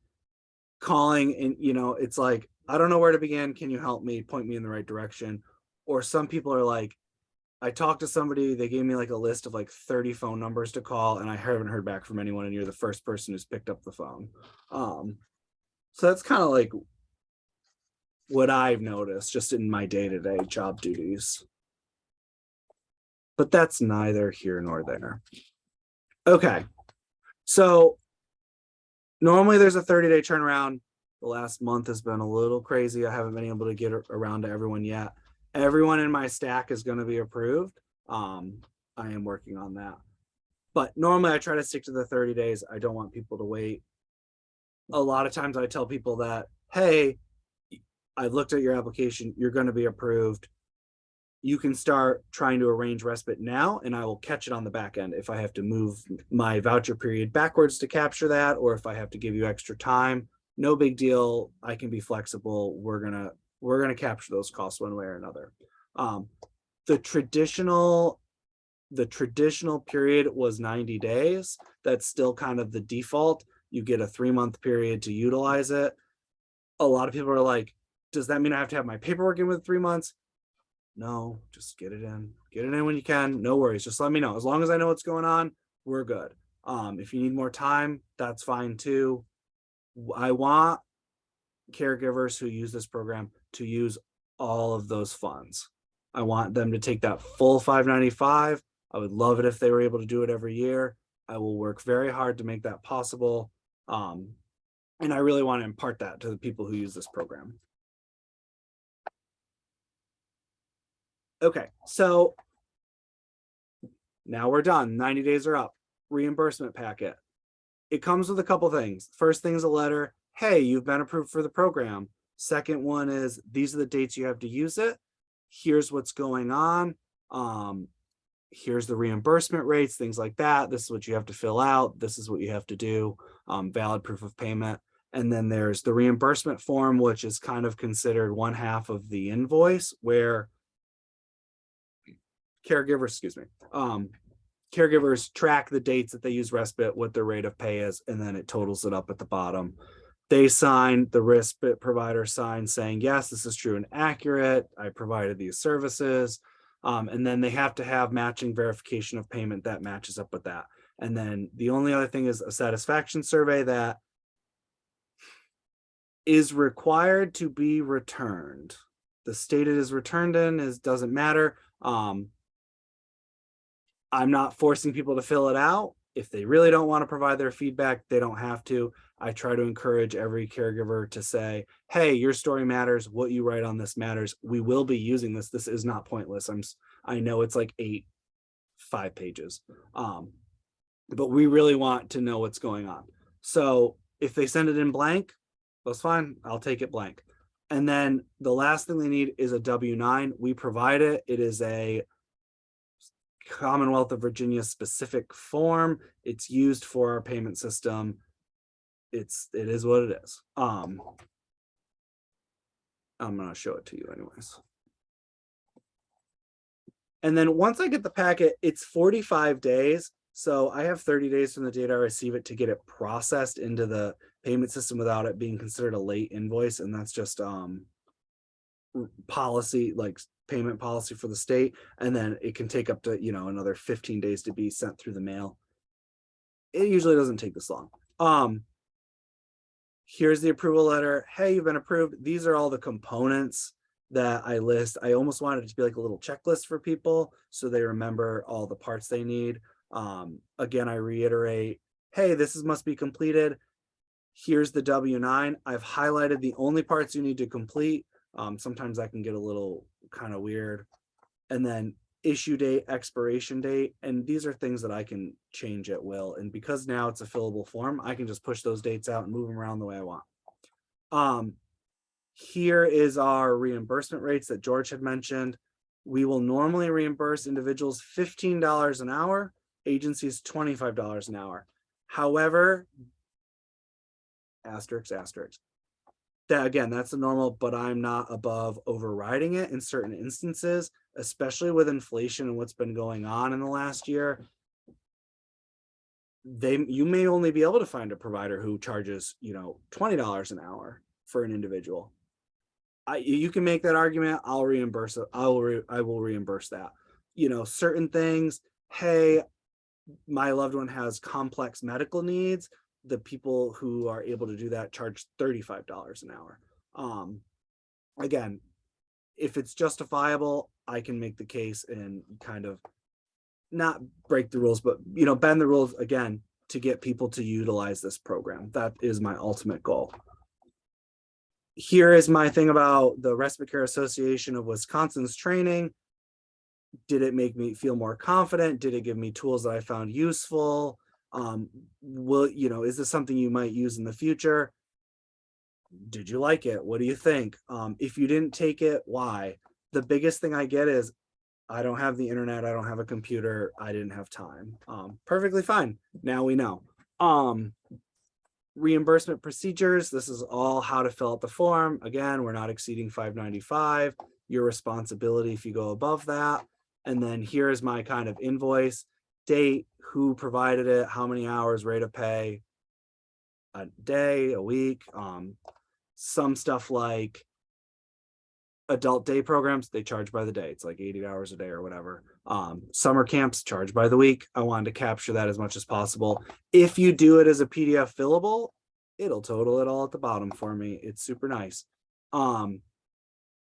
calling, and it's like, I don't know where to begin. Can you help me? Point me in the right direction. Or some people are like, I talked to somebody, they gave me like a list of like 30 phone numbers to call, and I haven't heard back from anyone, and you're the first person who's picked up the phone. So that's kind of like what I've noticed just in my day-to-day job duties. But that's neither here nor there. Okay, so normally there's a 30-day turnaround. The last month has been a little crazy. I haven't been able to get around to everyone yet. Everyone in my stack is going to be approved. I am working on that. But normally I try to stick to the 30 days. I don't want people to wait. A lot of times I tell people that, hey, I looked at your application, you're going to be approved. You can start trying to arrange respite now, and I will catch it on the back end if I have to move my voucher period backwards to capture that, or if I have to give you extra time. No big deal. I can be flexible. We're gonna capture those costs one way or another. The traditional period was 90 days. That's still kind of the default. You get a 3-month period to utilize it. A lot of people are like, does that mean I have to have my paperwork in with 3 months? No, just get it in when you can. No worries. Just let me know. As long as I know what's going on, we're good. If you need more time, that's fine too. I want caregivers who use this program to use all of those funds. I want them to take that full $595. I would love it if they were able to do it every year. I will work very hard to make that possible. And I really want to impart that to the people who use this program. Okay, so now we're done. 90 days are up. Reimbursement packet. It comes with a couple things. First thing is a letter. Hey, you've been approved for the program. Second one is, these are the dates you have to use it. Here's what's going on. Here's the reimbursement rates, things like that. This is what you have to fill out. This is what you have to do. Valid proof of payment. And then there's the reimbursement form, which is kind of considered one half of the invoice, where caregivers track the dates that they use respite, what their rate of pay is, and then it totals it up at the bottom. They sign, the respite provider signs saying, yes, this is true and accurate. I provided these services. And then they have to have matching verification of payment that matches up with that. And then the only other thing is a satisfaction survey that is required to be returned. The state it is returned in doesn't matter. I'm not forcing people to fill it out. If they really don't want to provide their feedback, they don't have to. I try to encourage every caregiver to say, hey, your story matters. What you write on this matters. We will be using this. This is not pointless. I know it's like 5 pages. But we really want to know what's going on. So if they send it in blank, that's fine. I'll take it blank. And then the last thing they need is a W-9. We provide it. It is a Commonwealth of Virginia specific form. It's used for our payment system. It is what it is. I'm gonna show it to you anyways. And then once I get the packet, it's 45 days. So I have 30 days from the date I receive it to get it processed into the payment system without it being considered a late invoice. And that's just policy, like payment policy for the state. And then it can take up to, another 15 days to be sent through the mail. It usually doesn't take this long. Here's the approval letter. Hey, you've been approved. These are all the components that I list. I almost wanted it to be like a little checklist for people so they remember all the parts they need. Again, I reiterate, hey, this must be completed. Here's the W-9. I've highlighted the only parts you need to complete. Sometimes that can get a little kind of weird. And then issue date, expiration date, and these are things that I can change at will. And because now it's a fillable form, I can just push those dates out and move them around the way I want. Here is our reimbursement rates that George had mentioned. We will normally reimburse individuals $15 an hour, agencies $25 an hour. However, asterisk, that again, that's the normal, but I'm not above overriding it in certain instances, especially with inflation and what's been going on in the last year. You may only be able to find a provider who charges, $20 an hour for an individual. You can make that argument. I'll reimburse it. I will reimburse that. certain things. Hey, my loved one has complex medical needs. The people who are able to do that charge $35 an hour. Again, if it's justifiable, I can make the case and kind of not break the rules, but bend the rules again to get people to utilize this program. That is my ultimate goal. Here is my thing about the Respite Care Association of Wisconsin's training. Did it make me feel more confident? Did it give me tools that I found useful? Is this something you might use in the future? Did you like it? What do you think? If you didn't take it, why? The biggest thing I get is, I don't have the internet. I don't have a computer. I didn't have time. Perfectly fine. Now we know. Reimbursement procedures. This is all how to fill out the form. Again, we're not exceeding $595. Your responsibility if you go above that. And then here is my kind of invoice, date, who provided it, how many hours, rate of pay, a day, a week. Some stuff like adult day programs, they charge by the day. It's like 80 hours a day or whatever. Summer camps charge by the week. I wanted to capture that as much as possible. If you do it as a PDF fillable, it'll total it all at the bottom for me. It's super nice.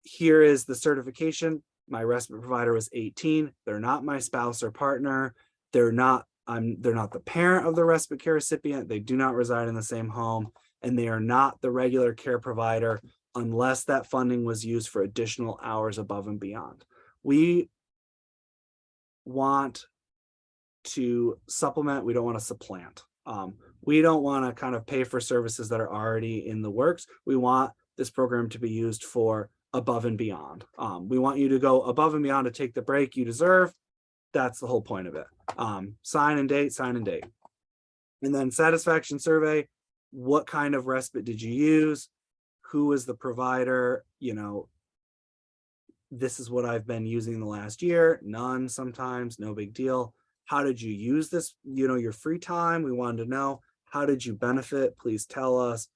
Here is the certification. My respite provider was 18. They're not my spouse or partner. They're not the parent of the respite care recipient. They do not reside in the same home, and they are not the regular care provider unless that funding was used for additional hours above and beyond. We want to supplement. We don't want to supplant. We don't want to kind of pay for services that are already in the works. We want this program to be used for above and beyond. We want you to go above and beyond to take the break you deserve. That's the whole point of it. Sign and date. And then satisfaction survey. What kind of respite did you use? Who was the provider? This is what I've been using the last year. None sometimes, no big deal. How did you use this? Your free time. We wanted to know, how did you benefit? Please tell us.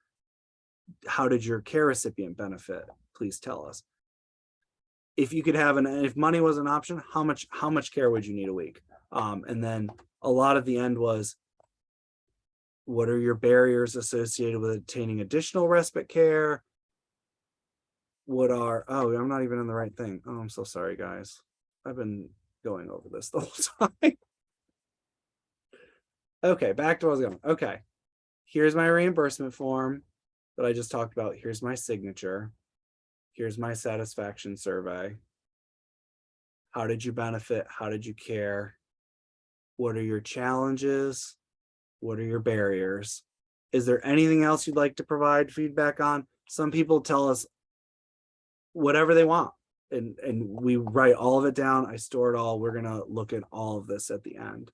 How did your care recipient benefit? Please tell us. If you could have if money was an option, how much care would you need a week? And then a lot of the end was, what are your barriers associated with obtaining additional respite care? I'm not even in the right thing. Oh, I'm so sorry, guys. I've been going over this the whole time. Okay, back to what I was going. Okay, here's my reimbursement form that I just talked about. Here's my signature. Here's my satisfaction survey. How did you benefit? How did you care? What are your challenges? What are your barriers? Is there anything else you'd like to provide feedback on? Some people tell us whatever they want, and we write all of it down. I store it all. We're going to look at all of this at the end.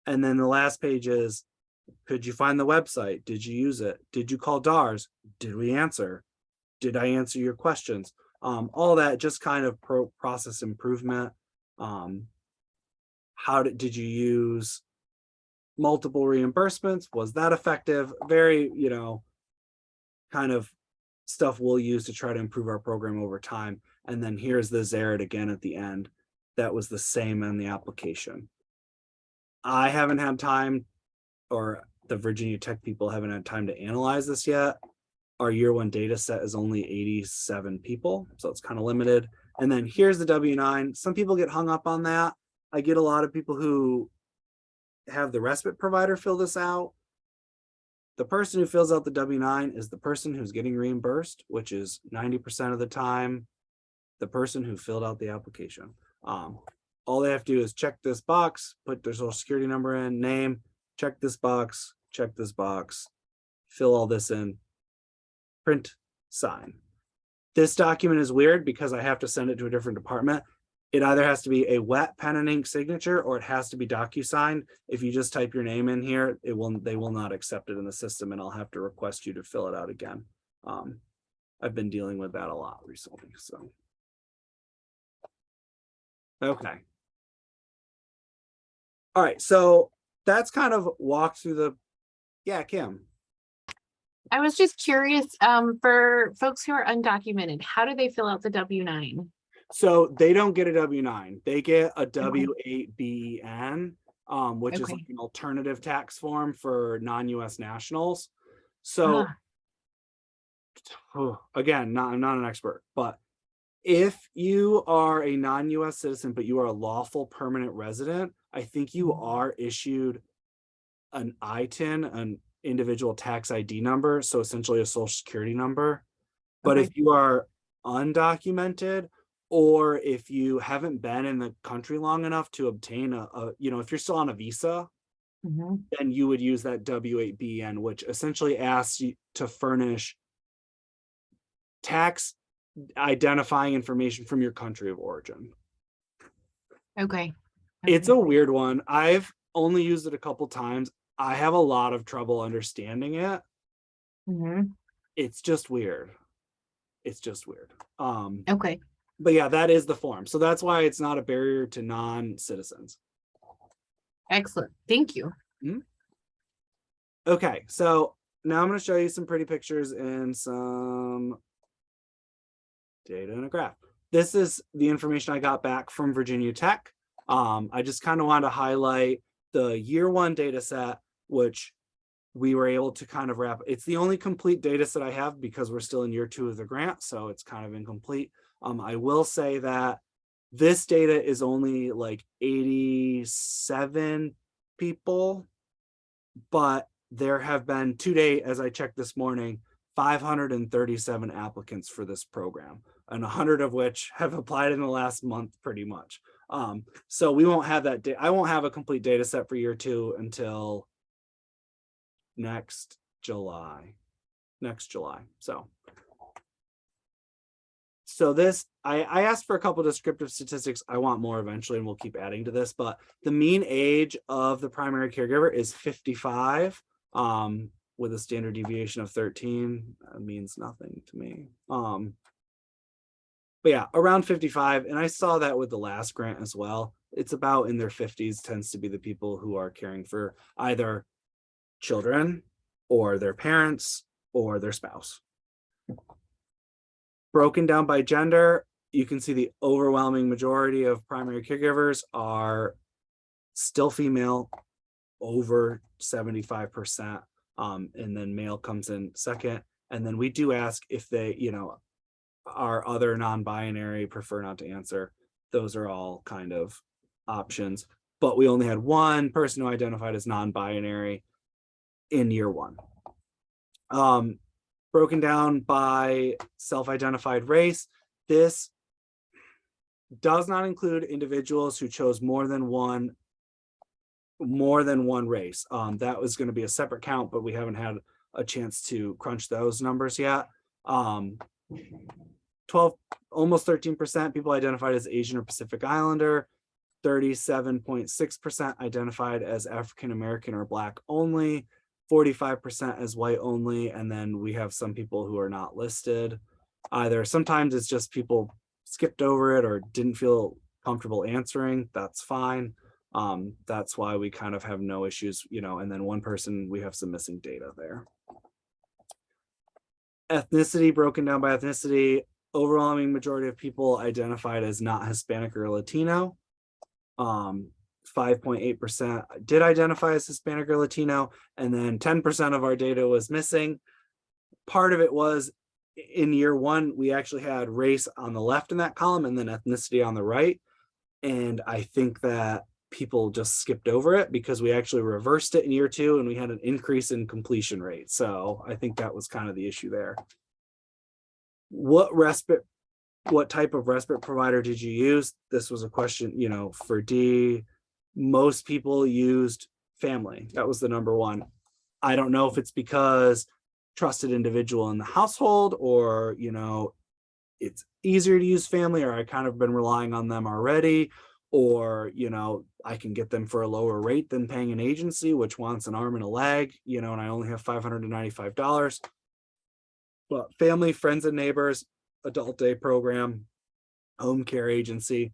And then the last page is, could you find the website? Did you use it? Did you call DARS? Did we answer? Did I answer your questions? All that, just kind of process improvement. How did you use multiple reimbursements? Was that effective? Very, kind of stuff we'll use to try to improve our program over time. And then here's the Zared again at the end. That was the same in the application. I haven't had time, or the Virginia Tech people haven't had time to analyze this yet. Our year one data set is only 87 people, so it's kind of limited. And then here's the W-9. Some people get hung up on that. I get a lot of people who have the respite provider fill this out. The person who fills out the W-9 is the person who's getting reimbursed, which is 90% of the time the person who filled out the application. All they have to do is check this box, put their social security number in, name, check this box, fill all this in, print, sign. This document is weird because I have to send it to a different department. It either has to be a wet pen and ink signature, or it has to be DocuSigned. If you just type your name in here, they will not accept it in the system, and I'll have to request you to fill it out again. I've been dealing with that a lot recently. So, okay. All right, so that's kind of walk through the, yeah, Kim. I was just curious, for folks who are undocumented, how do they fill out the W-9? So they don't get a W-9. They get a W-8-BEN, which is Okay. like an alternative tax form for non-US nationals. So again, I'm not an expert, but if you are a non-US citizen, but you are a lawful permanent resident, I think you are issued an ITIN, an individual tax ID number, so essentially a social security number. But Okay. if you are undocumented, or if you haven't been in the country long enough to obtain if you're still on a visa, Mhm. then you would use that W-8-BN, which essentially asks you to furnish tax identifying information from your country of origin. Okay. It's a weird one. I've only used it a couple times. I have a lot of trouble understanding it. Mhm. It's just weird. It's just weird. Okay. But yeah, that is the form. So that's why it's not a barrier to non-citizens. Excellent. Thank you. Okay, so now I'm going to show you some pretty pictures and some data in a graph. This is the information I got back from Virginia Tech. I just kind of want to highlight the year one data set, which we were able to kind of wrap. It's the only complete data set I have because we're still in year 2 of the grant, so it's kind of incomplete. I will say that this data is only like 87 people, but there have been to date, as I checked this morning, 537 applicants for this program, and 100 of which have applied in the last month pretty much. So we won't have that. I won't have a complete data set for year 2 until next July. So this, I asked for a couple descriptive statistics. I want more eventually, and we'll keep adding to this, but the mean age of the primary caregiver is 55, with a standard deviation of 13. That means nothing to me. But yeah, around 55. And I saw that with the last grant as well. It's about in their 50s tends to be the people who are caring for either children or their parents or their spouse. Broken down by gender, you can see the overwhelming majority of primary caregivers are still female, over 75%. And then male comes in second. And then we do ask if they, are other non-binary, prefer not to answer. Those are all kind of options. But we only had one person who identified as non-binary in year 1. Broken down by self-identified race. This does not include individuals who chose more than one race. That was going to be a separate count, but we haven't had a chance to crunch those numbers yet. 12, almost 13% people identified as Asian or Pacific Islander, 37.6% identified as African American or Black only, 45% as white only, and then we have some people who are not listed either. Sometimes it's just people skipped over it or didn't feel comfortable answering. That's fine. That's why we kind of have no issues, and then one person, we have some missing data there. Ethnicity, broken down by ethnicity, overwhelming majority of people identified as not Hispanic or Latino. 5.8% did identify as Hispanic or Latino, and then 10% of our data was missing. Part of it was in year 1, we actually had race on the left in that column and then ethnicity on the right. And I think that people just skipped over it because we actually reversed it in year 2 and we had an increase in completion rate. So I think that was kind of the issue there. What type of respite provider did you use? This was a question, for D. Most people used family. That was the number 1. I don't know if it's because trusted individual in the household or, it's easier to use family, or I kind of been relying on them already, or, I can get them for a lower rate than paying an agency, which wants an arm and a leg, and I only have $595. But family, friends and neighbors, adult day program, home care agency.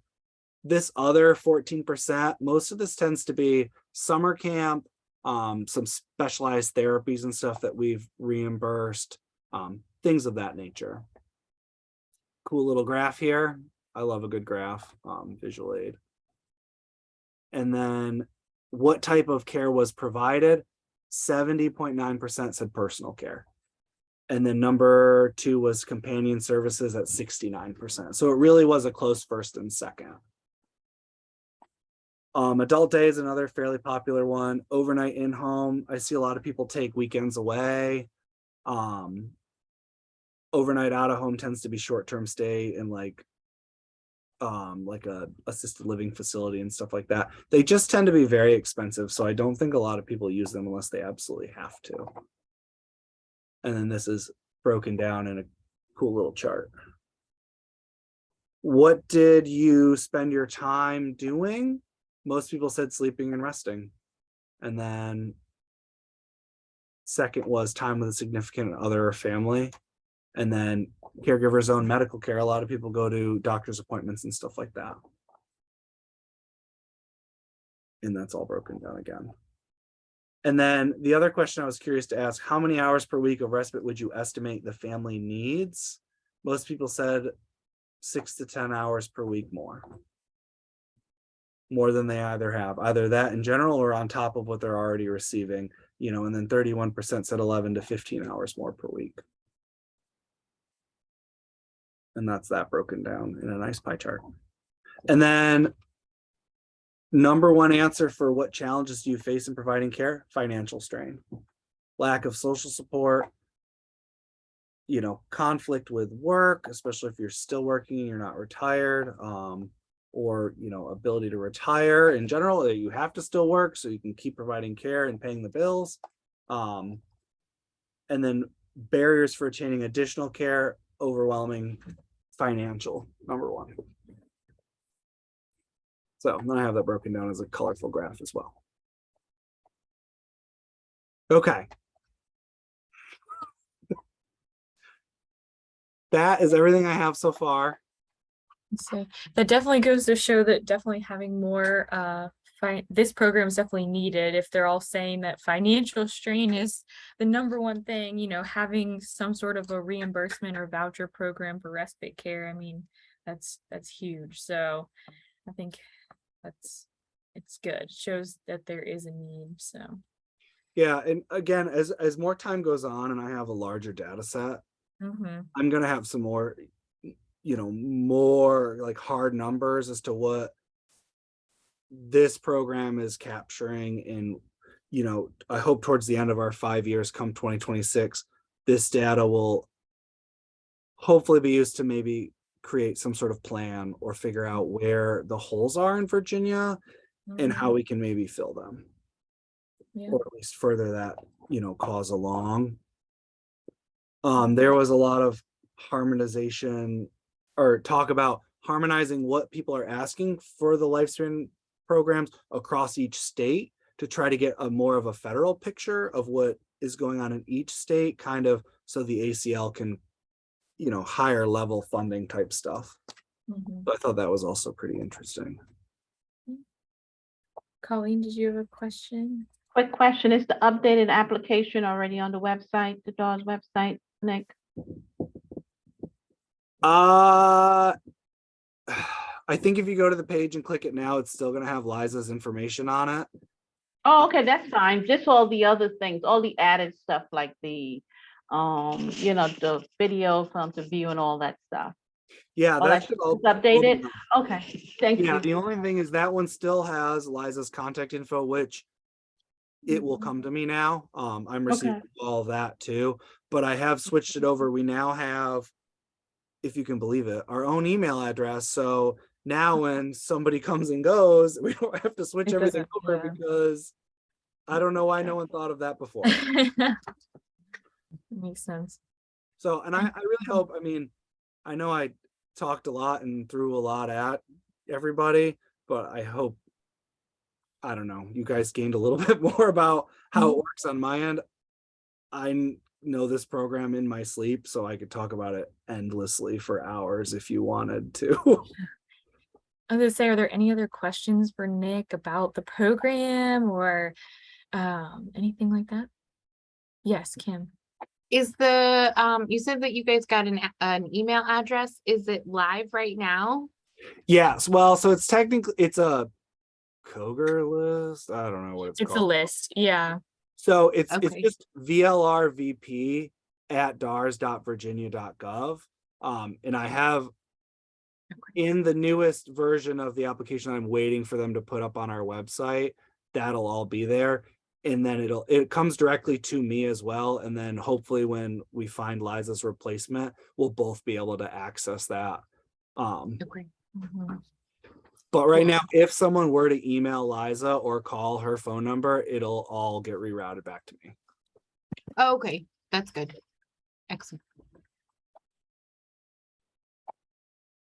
This other 14%, most of this tends to be summer camp, some specialized therapies and stuff that we've reimbursed, things of that nature. Cool little graph here. I love a good graph, visual aid. And then what type of care was provided? 70.9% said personal care. And then number 2 was companion services at 69%. So it really was a close first and second. Adult day is another fairly popular one. Overnight in home. I see a lot of people take weekends away. Overnight out of home tends to be short-term stay in like a assisted living facility and stuff like that. They just tend to be very expensive. So I don't think a lot of people use them unless they absolutely have to. And then this is broken down in a cool little chart. What did you spend your time doing? Most people said sleeping and resting. And then second was time with a significant other or family. And then caregiver's own medical care. A lot of people go to doctor's appointments and stuff like that. And that's all broken down again. And then the other question I was curious to ask, how many hours per week of respite would you estimate the family needs? Most people said 6 to 10 hours per week more than they either that in general or on top of what they're already receiving, you know, and then 31% said 11 to 15 hours more per week. And that's that broken down in a nice pie chart. And then number 1 answer for what challenges do you face in providing care? Financial strain, lack of social support, you know, conflict with work, especially if you're still working and you're not retired, or, you know, ability to retire in general, that you have to still work so you can keep providing care and paying the bills. And then barriers for attaining additional care, overwhelming financial, number 1. So then I have that broken down as a colorful graph as well. Okay. That is everything I have so far. So that definitely goes to show that definitely having more this program is definitely needed. If they're all saying that financial strain is the number 1 thing, you know, having some sort of a reimbursement or voucher program for respite care, I mean, that's huge. So I think it's good. It shows that there is a need. So Yeah, and again, as more time goes on and I have a larger data set, I'm gonna have some more, you know, more like hard numbers as to what this program is capturing. And, you know, I hope towards the end of our 5 years, come 2026, this data will hopefully be used to maybe create some sort of plan or figure out where the holes are in Virginia and how we can maybe fill them. Yeah. Or at least further that, you know, cause along. There was a lot of harmonization or talk about harmonizing what people are asking for the lifespan programs across each state to try to get a more of a federal picture of what is going on in each state, kind of so the ACL can, you know, higher level funding type stuff. So I thought that was also pretty interesting. Colleen, did you have a question? Quick question, is the updated application already on the website, the DARS website, Nick? I think if you go to the page and click it now, it's still going to have Liza's information on it. Oh, okay, that's fine. Just all the other things, all the added stuff like the, you know, the videos to view and all that stuff. Yeah, All that that should all is updated. Okay, thank Yeah, you. the only thing is that one still has Liza's contact info, which it will come to me now. I'm receiving all of that too, but I have switched it over. We now have, if you can believe it, our own email address. So now when somebody comes and goes, we don't have to switch everything over because I don't know why no one thought of that before. Makes sense. So, and I really hope, I mean, I know I talked a lot and threw a lot at everybody, but I hope, I don't know, you guys gained a little bit more about how it works on my end. I know this program in my sleep, so I could talk about it endlessly for hours if you wanted to. I was gonna say, are there any other questions for Nick about the program or anything like that? Yes, Kim. Is the you said that you guys got an email address, is it live right now? Yes, well, so it's technically, it's a Koger list. I don't know what it's It's a called. list, yeah. So it's Okay. just vlrvp@dars.virginia.gov. And I have in the newest version of the application I'm waiting for them to put up on our website, that'll all be there. And then it comes directly to me as well. And then hopefully when we find Liza's replacement, we'll both be able to access that. Okay. Mhm. But right now, if someone were to email Liza or call her phone number, it'll all get rerouted back to me. Okay, that's good. Excellent.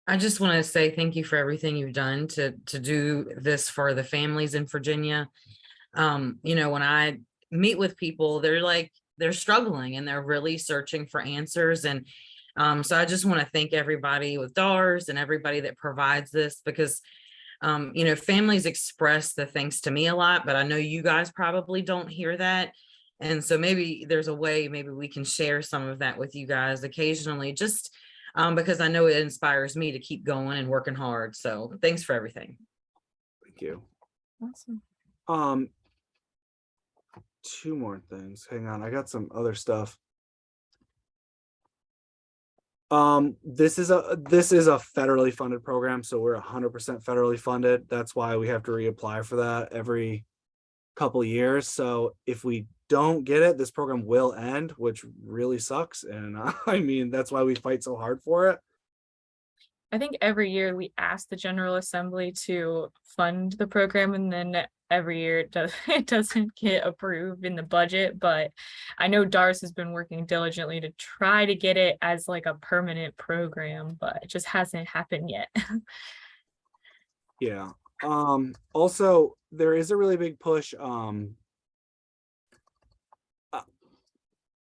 I just want to say thank you for everything you've done to do this for the families in Virginia. You know, when I meet with people, they're struggling and they're really searching for answers. And so I just want to thank everybody with DARS and everybody that provides this, because you know, families express the thanks to me a lot, but I know you guys probably don't hear that. And so maybe there's a way, maybe we can share some of that with you guys occasionally, just because I know it inspires me to keep going and working hard. So thanks for everything. Thank you. Awesome. Two more things. Hang on, I got some other stuff. This is a federally funded program, so we're 100% federally funded. That's why we have to reapply for that every couple of years. So if we don't get it, this program will end, which really sucks. And I mean, that's why we fight so hard for it. I think every year we ask the General Assembly to fund the program, and then every year it doesn't get approved in the budget. But I know DARS has been working diligently to try to get it as like a permanent program, but it just hasn't happened yet. Yeah. Also, there is a really big push.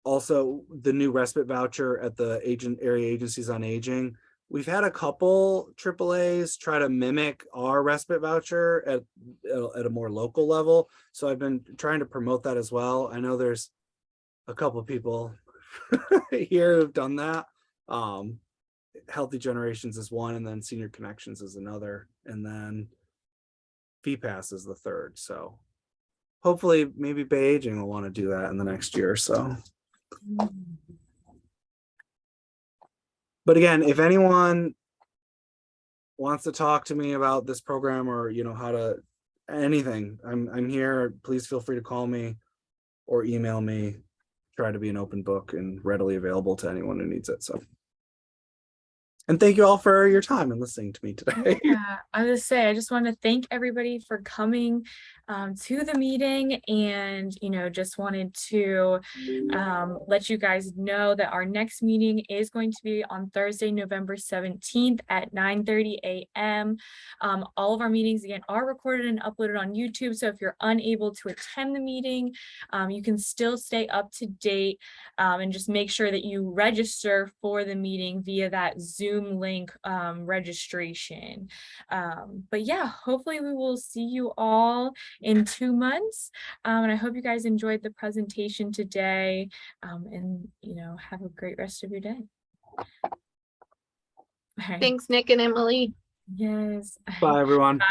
Also, the new respite voucher at the area agencies on aging. We've had a couple AAAs try to mimic our respite voucher at a more local level. So I've been trying to promote that as well. I know there's a couple of people here who've done that. Healthy Generations is one, and then Senior Connections is another, and then VPAS is the third. So hopefully maybe Bay Aging will want to do that in the next year or so. But again, if anyone wants to talk to me about this program, or you know, how to anything, I'm here. Please feel free to call me or email me. Try to be an open book and readily available to anyone who needs it. So, and thank you all for your time and listening to me today. Yeah, I was say, I just want to thank everybody for coming to the meeting, and just wanted to let you guys know that our next meeting is going to be on Thursday, November 17th at 9:30 a.m. All of our meetings again are recorded and uploaded on YouTube, so if you're unable to attend the meeting, you can still stay up to date, and just make sure that you register for the meeting via that Zoom link registration. But yeah, hopefully we will see you all in 2 months. And I hope you guys enjoyed the presentation today, and have a great rest of your day. All right. Thanks, Nick and Emily. Yes. Bye, everyone.